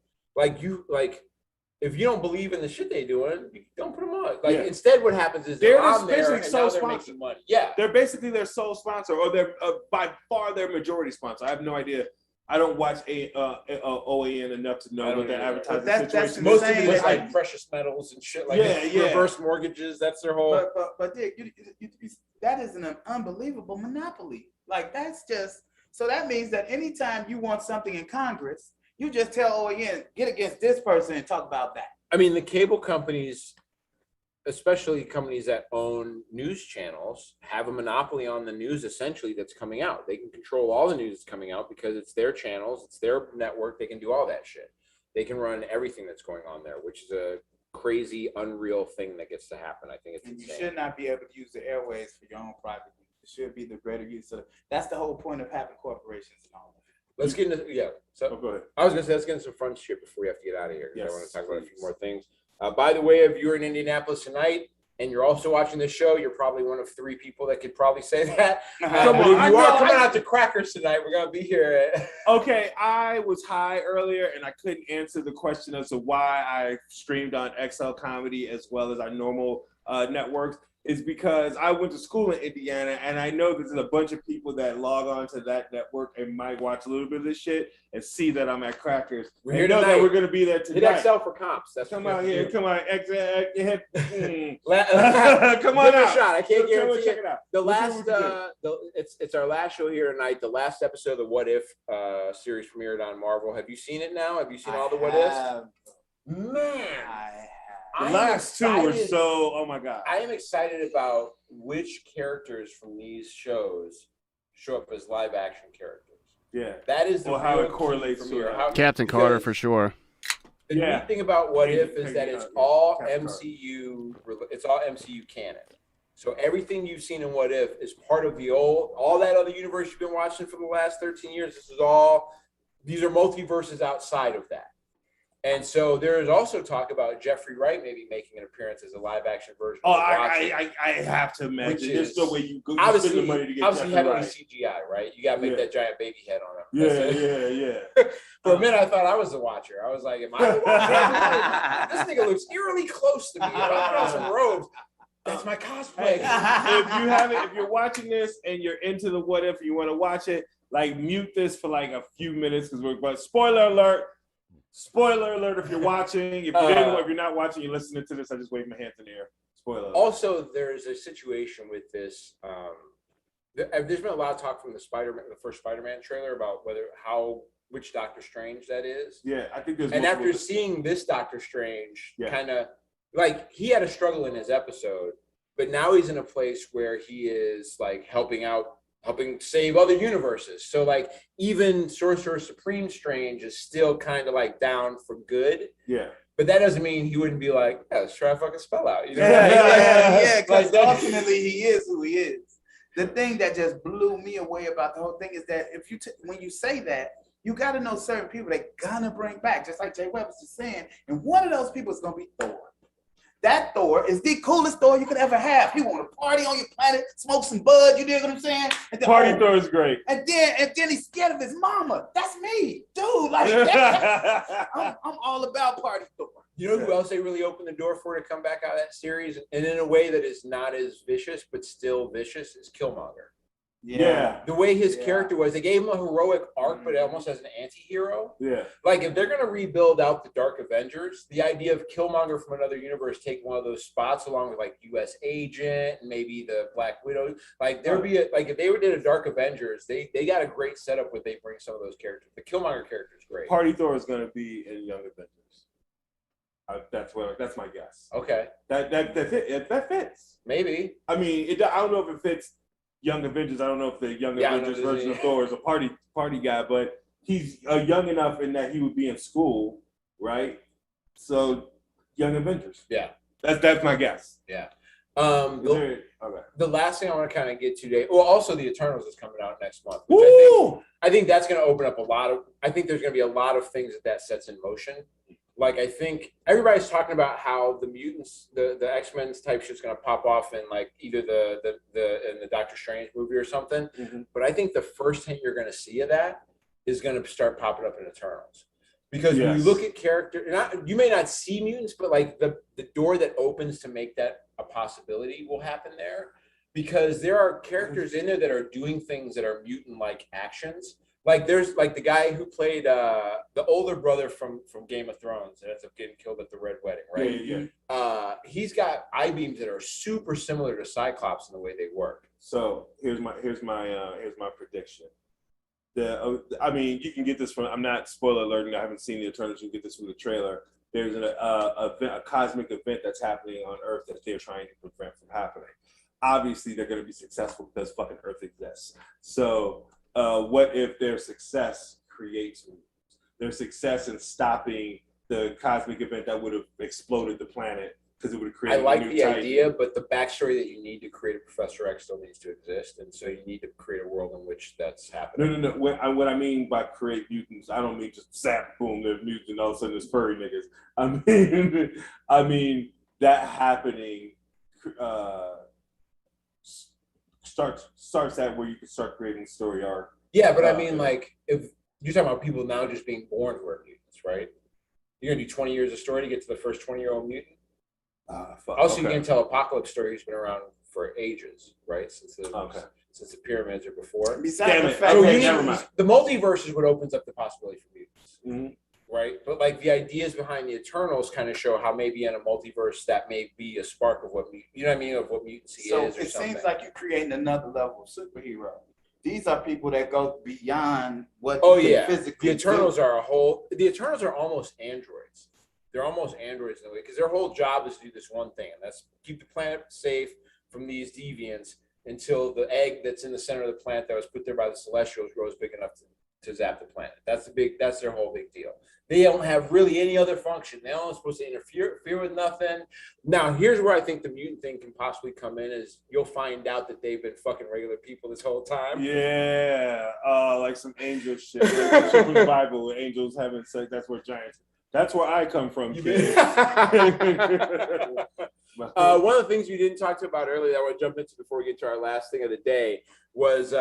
If you don't believe in the shit they're doing, you don't put them on. Instead, what happens is they're on there and now they're making money. Yeah, they're basically their sole sponsor, or they're by far their majority sponsor. I have no idea. I don't watch OAN enough to know what their advertising situation. Most of it is like precious metals and shit like reverse mortgages. That's their whole. But Dick, that is an unbelievable monopoly. Like that's just so that means that anytime you want something in Congress, you just tell OAN get against this person and talk about that. I mean, the cable companies, especially companies that own news channels, have a monopoly on the news essentially that's coming out. They can control all the news that's coming out because it's their channels, it's their network. They can do all that shit. They can run everything that's going on there, which is a crazy, unreal thing that gets to happen. I think it's insane. You should not be able to use the airways for your own private use. It should be the greater use. So that's the whole point of having corporations and all that. Let's get into So go ahead. I was gonna say let's get into some fun shit before we have to get out of here. Yes, I want to talk about a few more things. By the way, if you're in Indianapolis tonight and you're also watching this show, you're probably one of 3 people that could probably say that. But if you are coming out to Crackers tonight, we're gonna be here. Okay, I was high earlier and I couldn't answer the question as to why I streamed on XL Comedy as well as our normal networks. Is because I went to school in Indiana and I know there's a bunch of people that log on to that network and might watch a little bit of this shit and see that I'm at Crackers. We're here know tonight. that we're going to be there tonight. Hit XL for comps. That's come on here. Come on. Come on Give out. it a shot. I can't guarantee check it out. The last, it's our last show here tonight. The last episode of the What If series premiered on Marvel. Have you seen it now? Have you seen all the What Ifs? Man. The last 2 were so, oh my God. I am excited about which characters from these shows show up as live action characters. Yeah. That is the how it correlates to Captain Carter for sure. The neat thing about What If is that it's all MCU, it's all MCU canon. So everything you've seen in What If is part of all that other universe you've been watching for the last 13 years. These are multiverses outside of that. And so there is also talk about Jeffrey Wright maybe making an appearance as a live-action version. Oh, I have to imagine. There's no way you go spend the money to get obviously Jeffrey heavily Wright. CGI, right? You got to make that giant baby head on him. Yeah. For a minute, I thought I was the watcher. I was like, am I the watcher? This nigga looks eerily close to me. If I put on some robes, that's my cosplay. If you're watching this and you're into the What If, you want to watch it, like mute this for like a few minutes because spoiler alert. Spoiler alert if you're watching. If you're not watching, you're listening to this, I just wave my hands in the air. Spoiler alert. Also, there's a situation with this. There's been a lot of talk from the first Spider-Man trailer about which Doctor Strange that is. Yeah, I think there's. And after seeing this Doctor Strange, kind of like he had a struggle in his episode, but now he's in a place where he is like helping save other universes. So like even Sorcerer Supreme Strange is still kind of like down for good. Yeah. But that doesn't mean he wouldn't be like, let's try a fucking spell out. You know? Yeah. Because ultimately he is who he is. The thing that just blew me away about the whole thing is that if when you say that, you got to know certain people they're gonna bring back, just like Jay Webb was just saying. And one of those people is gonna be Thor. That Thor is the coolest Thor you could ever have. He want to party on your planet, smoke some bud. You dig what I'm saying? And then, Thor is great. And then he's scared of his mama. That's me, dude. Like I'm all about Party Thor. You know who else they really opened the door for to come back out of that series, and in a way that is not as vicious but still vicious, is Killmonger. Yeah. The way his character was, they gave him a heroic arc, but almost as an anti-hero. Yeah. Like if they're gonna rebuild out the Dark Avengers, the idea of Killmonger from another universe taking one of those spots along with like US Agent and maybe the Black Widow, like there'd be if they did a Dark Avengers, they got a great setup where they bring some of those characters. The Killmonger character is great. Party Thor is gonna be in Young Avengers. That's my guess. Okay. That fits. Maybe. I mean, I don't know if it fits Young Avengers. I don't know if the Young Yeah, Avengers version of Thor is a party guy, but he's young enough in that he would be in school, right? So Young Avengers. Yeah. That's my guess. Yeah. The last thing I want to kind of get to today, well, also the Eternals is coming out next month. Which I think that's going to open up I think there's going to be a lot of things that sets in motion. Like, I think everybody's talking about how the mutants, the X-Men's type shit's going to pop off in like either in the Doctor Strange movie or something. Mm-hmm. But I think the first hint you're going to see of that is going to start popping up in Eternals. Because when you look at you may not see mutants, but like the door that opens to make that a possibility will happen there. Because there are characters in there that are doing things that are mutant-like actions. Like there's like the guy who played the older brother from Game of Thrones that ends up getting killed at the Red Wedding, right? Yeah. He's got eye beams that are super similar to Cyclops in the way they work. So here's my prediction. I mean, you can get this from. I'm not spoiler alerting. I haven't seen the Eternals. You can get this from the trailer. There's a cosmic event that's happening on Earth that they're trying to prevent from happening. Obviously, they're going to be successful because fucking Earth exists. So, what if their success creates their success in stopping the cosmic event that would have exploded the planet because it would have created? I like the idea, but the backstory that you need to create a Professor X still needs to exist, and so you need to create a world in which that's happening. No. What I mean by create mutants, I don't mean just zap, boom, they're mutants, and all of a sudden there's furry niggas. I mean that happening. Starts at where you can start creating story arc. Yeah, but I mean, like, if you're talking about people now just being born who are mutants, right? You're gonna do 20 years of story to get to the first 20-year-old mutant. You can tell Apocalypse story who's been around for ages, right? Since the pyramids or before. Besides the multiverse is what opens up the possibility for mutants. Mm-hmm. Right, but like the ideas behind the Eternals kind of show how maybe in a multiverse that may be a spark of what you know what I mean, of what mutancy is. Or it something. Seems like you're creating another level of superhero. These are people that go beyond what physically. The Eternals are the Eternals are almost androids. They're almost androids in a way because their whole job is to do this one thing, and that's keep the planet safe from these deviants until the egg that's in the center of the planet that was put there by the Celestials grows big enough to zap the planet. That's their whole big deal. They don't have really any other function. They're not supposed to interfere with nothing. Now, here's where I think the mutant thing can possibly come in is you'll find out that they've been fucking regular people this whole time. Yeah, like some angel shit. Like from the Bible where angels having sex. That's where I come from, kid. One of the things we didn't talk about earlier that I want to jump into before we get to our last thing of the day was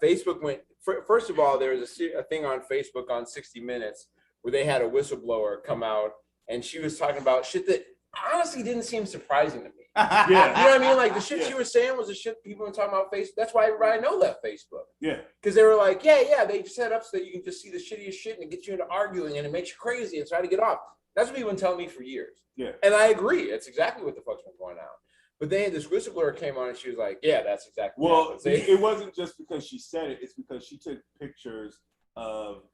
Facebook went. First of all, there was a thing on Facebook on 60 Minutes where they had a whistleblower come out and she was talking about shit that honestly didn't seem surprising to me. Yeah. You know what I mean? Like the shit she was saying was the shit people were talking about Facebook. That's why everybody I know left Facebook. Yeah. Because they were like, yeah, they set up so that you can just see the shittiest shit and it gets you into arguing and it makes you crazy and try to get off. That's what people have been telling me for years. Yeah. And I agree. It's exactly what the fuck's been going on. But then this whistleblower came on and she was like, yeah, that's exactly what happens. It wasn't just because she said it. It's because she took pictures of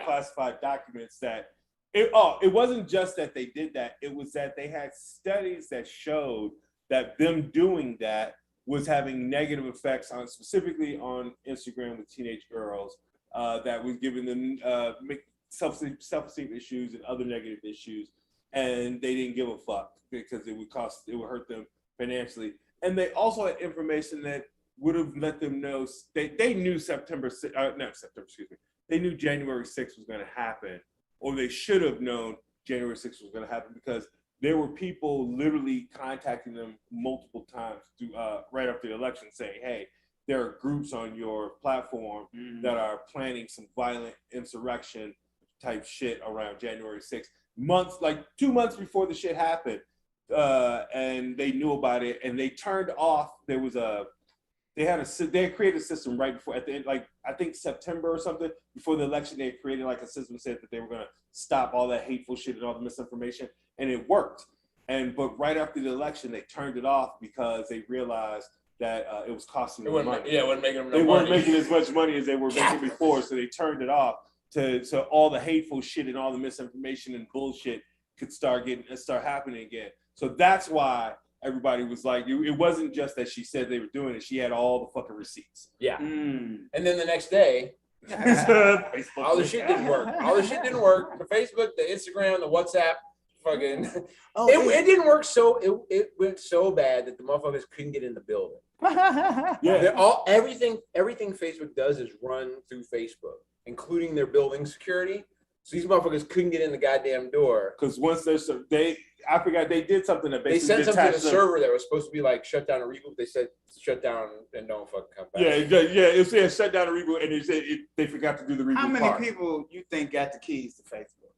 classified documents that it wasn't just that they did that. It was that they had studies that showed that them doing that was having negative effects on specifically on Instagram with teenage girls that was giving them self-esteem issues and other negative issues. And they didn't give a fuck because it would hurt them financially. And they also had information that would have let them know they knew they knew January 6th was going to happen, or they should have known January 6th was going to happen because there were people literally contacting them multiple times right after the election saying, hey, there are groups on your platform that are planning some violent insurrection type shit around January 6th. 2 months before the shit happened, and they knew about it, and they turned off. They had created a system right before at the end, like I think September or something before the election. They created like a system that said that they were gonna stop all that hateful shit and all the misinformation, and it worked. But right after the election, they turned it off because they realized that it was costing them money. It wasn't making them They weren't making as much money as they were making before, so they turned it off. So all the hateful shit and all the misinformation and bullshit could start happening again. So that's why everybody was like, it wasn't just that she said they were doing it. She had all the fucking receipts. Yeah. And then the next day, all the shit didn't work. All the shit didn't work. The Facebook, the Instagram, the WhatsApp, fucking. It didn't work. So it went so bad that the motherfuckers couldn't get in the building. Everything Facebook does is run through Facebook, including their building security. So these motherfuckers couldn't get in the goddamn door. Because once I forgot they did something that basically they sent something to the server that was supposed to be like shut down and reboot. They said shut down and don't fucking come back. It said shut down and reboot, and they said they forgot to do the reboot. How many people you think got the keys to Facebook?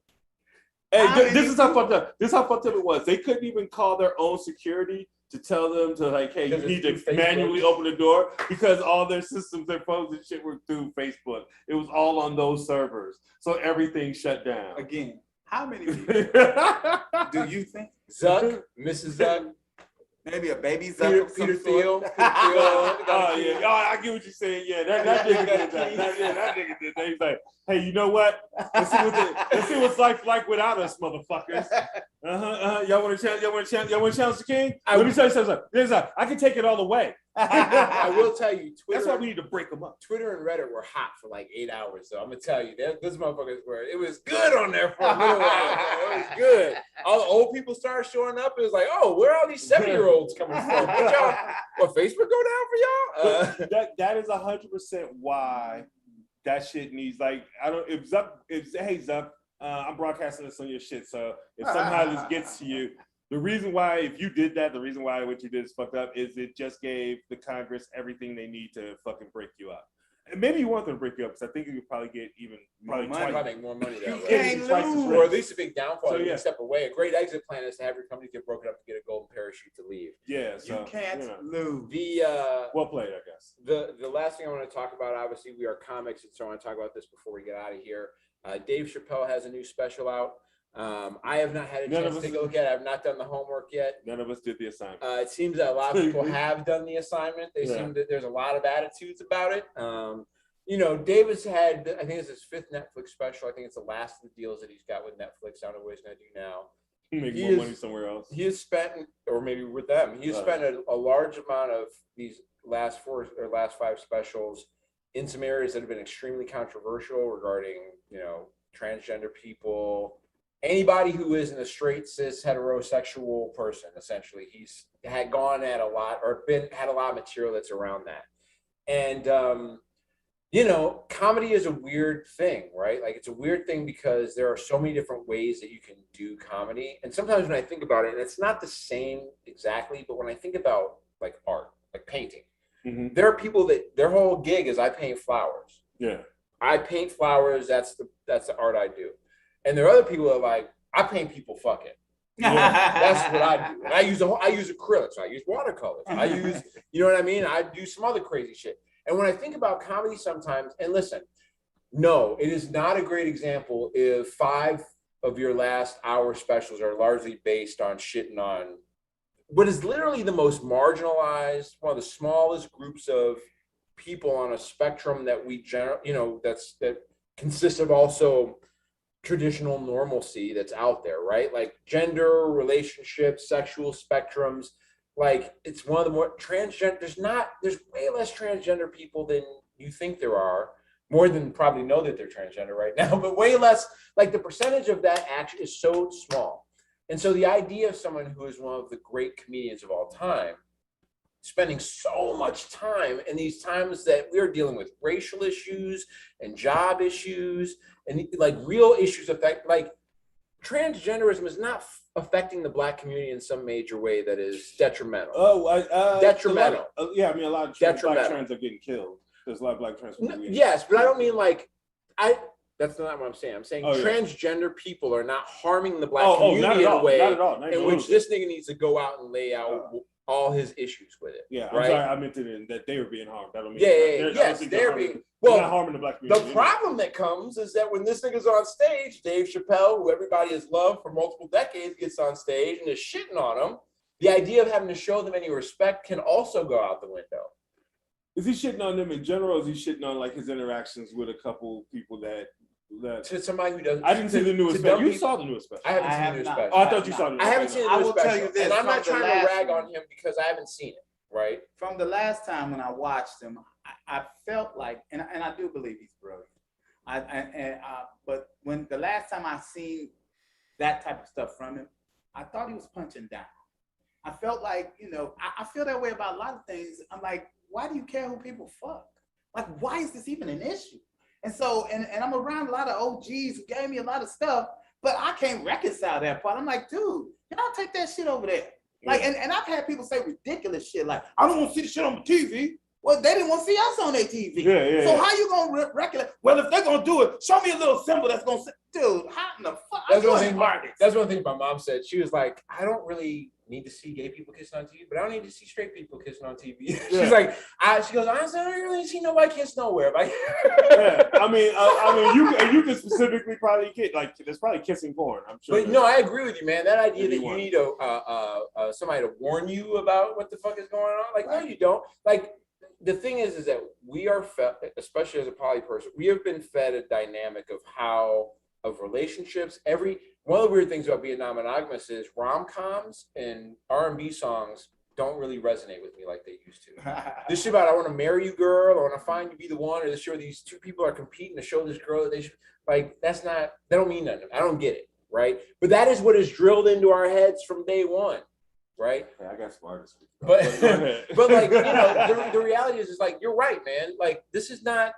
Hey, this is how fucked up. This is how fucked up it was. They couldn't even call their own security to tell them to like, hey, you need to manually open the door because all their systems, their phones and shit were through Facebook. It was all on those servers, so everything shut down. Again, how many people do you think? Zuck, Mrs. Zuck, maybe a baby Zuck. Peter Thiel. I get what you're saying. Yeah, that nigga did that. That nigga did that. He's like, hey, you know what? Let's see what's life like without us, motherfuckers. Y'all want to challenge the king? Let me tell you something. I can take it all away. I will tell you, Twitter. That's why we need to break them up. Twitter and Reddit were hot for like 8 hours, so I'm gonna tell you, those motherfuckers were. It was good on there for a little while. It was good. All the old people started showing up. It was like, oh, where are all these 7-year-olds coming from? What Facebook go down for y'all? That is 100% why that shit needs like hey Zuck, I'm broadcasting this on your shit. So if somehow this gets to you. The reason why, if you did that, the reason why what you did is fucked up is it just gave the Congress everything they need to fucking break you up. And maybe you want them to break you up because I think you could probably get more money that way. Can't lose. Or at least a big downfall. So, you can step away. A great exit plan is to have your company get broken up to get a golden parachute to leave. Yeah, so you can't lose. Well played, I guess. The last thing I want to talk about, obviously, we are comics, and so I want to talk about this before we get out of here. Dave Chappelle has a new special out. I have not had a chance to take a look at it. I've not done the homework yet. None of us did the assignment. It seems that a lot of people have done the assignment. They seem that there's a lot of attitudes about it. David's had, I think it's his 5th Netflix special. I think it's the last of the deals that he's got with Netflix. I don't know what he's going to do now. Make more money somewhere else. He has spent, or maybe with them, he has spent a large amount of these last 5 specials in some areas that have been extremely controversial regarding, transgender people. Anybody who isn't a straight cis heterosexual person, essentially, he's had gone at a lot or had a lot of material that's around that. And comedy is a weird thing, right? Like it's a weird thing because there are so many different ways that you can do comedy. And sometimes when I think about it, and it's not the same exactly, but when I think about like art, like painting, there are people that their whole gig is I paint flowers. Yeah. I paint flowers. That's the art I do. And there are other people that are like, I paint people fucking. That's what I do. And I use acrylics. I use watercolors. I use, you know what I mean? I do some other crazy shit. And when I think about comedy sometimes, and listen, no, it is not a great example if 5 of your last hour specials are largely based on shitting on what is literally the most marginalized, one of the smallest groups of people on a spectrum that we that consists of also traditional normalcy that's out there, right? Like gender, relationships, sexual spectrums. Like it's one of the more transgender. There's way less transgender people than you think there are. More than probably know that they're transgender right now, but way less. Like the percentage of that actually is so small. And so the idea of someone who is one of the great comedians of all time spending so much time in these times that we're dealing with racial issues and job issues and like real issues affect, like transgenderism is not affecting the Black community in some major way that is detrimental. Detrimental. A lot of Black trans are getting killed. There's a lot of Black trans people. Yes, but I don't mean like that's not what I'm saying. I'm saying transgender people are not harming the Black community in a way in which this nigga needs to go out and lay out all his issues with it. Yeah, right? I'm sorry, I meant that they were being harmed. I don't mean they're being. Well, not harming the Black community. The problem that comes is that when this nigga's on stage, Dave Chappelle, who everybody has loved for multiple decades, gets on stage and is shitting on him. The idea of having to show them any respect can also go out the window. Is he shitting on them in general, or is he shitting on like his interactions with a couple people that To somebody who doesn't. I didn't see the newest special. You saw the newest special. I haven't seen the newest special. Oh, I thought you saw the newest special. I haven't seen the I newest will special. tell you this, and I'm not from the trying to last rag one. on him because I haven't seen it, right? From the last time when I watched him, I felt like, and I do believe he's brilliant. But when the last time I seen that type of stuff from him, I thought he was punching down. I felt like, you know, I feel that way about a lot of things. I'm like, why do you care who people fuck? Like, why is this even an issue? And so, and I'm around a lot of OGs who gave me a lot of stuff, but I can't reconcile that part. I'm like, dude, y'all take that shit over there. Like, and I've had people say ridiculous shit like, I don't want to see the shit on the TV. Well, they didn't want to see us on their TV. So how you gonna recollect? Well, if they're gonna do it, show me a little symbol that's gonna say, dude, how in the fuck? That's one thing my mom said. She was like, I don't really need to see gay people kissing on TV, but I don't need to see straight people kissing on TV. She's like, she goes, honestly, I don't really see nobody kiss nowhere. Like, I mean, you can specifically probably get like, there's probably kissing porn. I'm sure. But no, I agree with you, man. That idea that you need somebody to warn you about what the fuck is going on, like, no, you don't. Like, the thing is that we are fed, especially as a poly person, we have been fed a dynamic of relationships. One of the weird things about being non-monogamous is rom-coms and R&B songs don't really resonate with me like they used to. This shit about I want to marry you, girl, or I want to find you, be the one, or this shit where these two people are competing to show this girl that they should, like, that don't mean nothing. I don't get it, right? But that is what is drilled into our heads from day one, right? Yeah, I got some artists. But like, you know, the reality is like, you're right, man. Like, this is not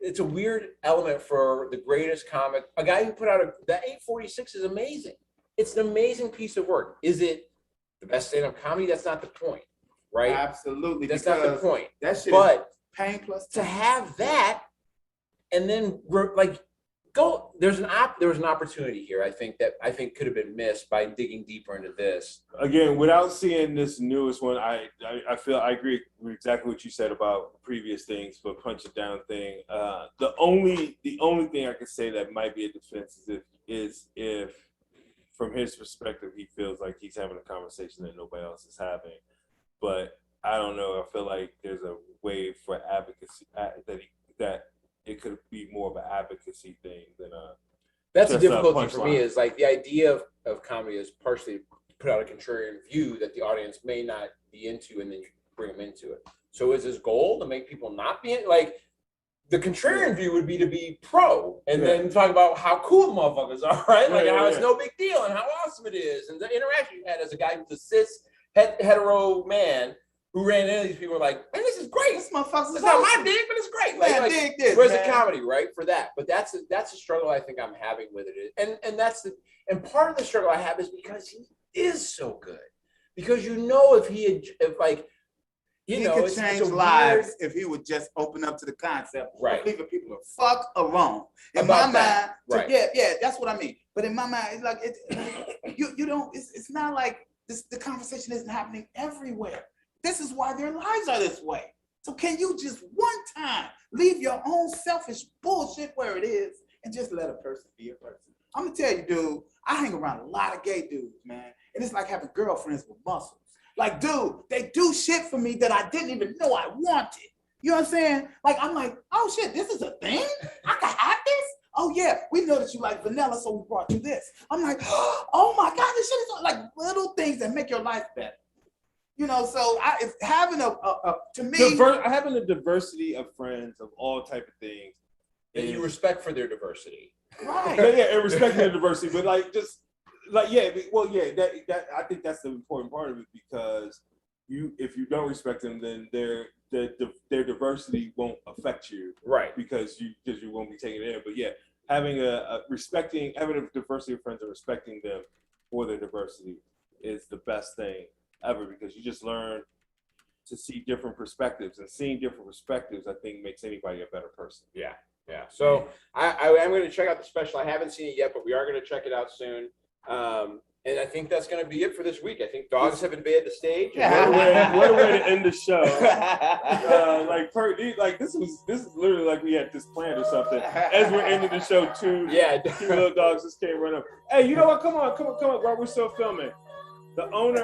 it's a weird element for the greatest comic. A guy who put out that 846 is amazing. It's an amazing piece of work. Is it the best stand-up comedy? That's not the point, right? Absolutely. That's not the point. That shit but is pain plus to have that and then like there was an opportunity here, I think could have been missed by digging deeper into this. Again, without seeing this newest one, I feel I agree with exactly what you said about previous things, but punch it down thing. The only thing I could say that might be a defense is if from his perspective he feels like he's having a conversation that nobody else is having. But I don't know. I feel like there's a way for advocacy that it could be more of an advocacy thing than a. That's the difficulty for me is like the idea of comedy is partially put out a contrarian view that the audience may not be into, and then you bring them into it. So is his goal to make people not be in, like the contrarian view would be to be pro and then talk about how cool the motherfuckers are, right? Like how it's no big deal and how awesome it is, and the interaction you had as a guy who's a cis hetero man who ran into these people were like, man, this is great. This motherfucker's it's not my dig, but it's great. Like, dig this, where's man. the comedy, right? For that. But that's a struggle I think I'm having with it. And part of the struggle I have is because he is so good. Because you know he could change lives if he would just open up to the concept of leaving people the fuck alone. In my mind, that's what I mean. But in my mind, it's like you don't. It's not like this. The conversation isn't happening everywhere. This is why their lives are this way. So can you just one time leave your own selfish bullshit where it is and just let a person be a person? I'm gonna tell you, dude, I hang around a lot of gay dudes, man. And it's like having girlfriends with muscles. Like, dude, they do shit for me that I didn't even know I wanted. You know what I'm saying? Like, I'm like, oh shit, this is a thing? I can have this? Oh yeah, we know that you like vanilla, so we brought you this. I'm like, oh my God, this shit is like little things that make your life better. You know, so it's having having a diversity of friends of all type of things, and you respect for their diversity, right? And respecting their diversity, but that I think that's the important part of it because if you don't respect them, then their diversity won't affect you, right? Because you won't be taking it in. But yeah, having a diversity of friends and respecting them for their diversity is the best thing ever because you just learn to see different perspectives, and seeing different perspectives I think makes anybody a better person. Yeah. So I am going to check out the special. I haven't seen it yet, but we are going to check it out soon. And I think that's going to be it for this week. I think dogs have invaded the stage. What a way to end the show. This is literally like we had this planned or something. As we're ending the show, two little dogs just came run up. Hey, you know what? Come on, while we're still filming. The owner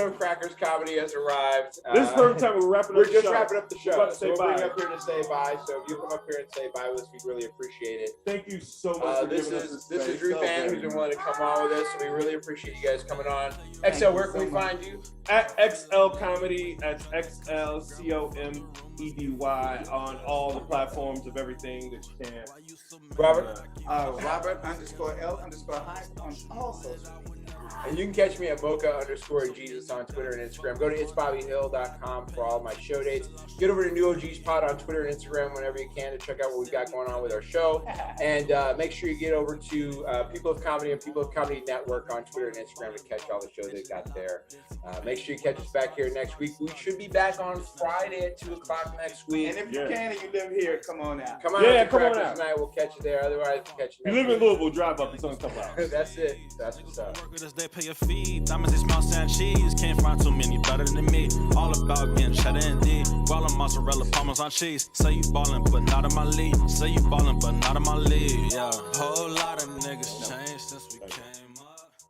of Crackers Comedy has arrived. This is the first time we're wrapping up We're the just show. wrapping up the show. We're about to So say we'll bye. bring you up here to say bye. So if you come up here and say bye with us, we'd really appreciate it. Thank you so much for This giving us is this space. Drew So Fan, very who's been much. willing to come on with us. So we really appreciate you guys coming on. Thank XL, you where so can we much. find you? At XL Comedy, that's XLCOMEDY on all the platforms of everything that you can. Robert? Robert_L_Hyde on all social media. And you can catch me at mocha_Jesus on Twitter and Instagram. Go to itsbobbyhill.com for all of my show dates. Get over to New OG's Pod on Twitter and Instagram whenever you can to check out what we've got going on with our show. And make sure you get over to People of Comedy and People of Comedy Network on Twitter and Instagram to catch all the shows they got there. Make sure you catch us back here next week. We should be back on Friday at 2 o'clock next week. And if you can and you live here, come on out. Come on Yeah, out to come on Crackers out. tonight. We'll catch you there. Otherwise, we'll catch you You next live in week. Louisville, drive up. It's only a couple hours. That's it. That's what's up. They pay a fee. Diamonds, they smell sand cheese. Can't find too many better than me. All about getting cheddar indeed. Guala mozzarella, parmesan cheese. Say you ballin', but not in my league. Say you ballin', but not in my league. Yeah, whole lot of niggas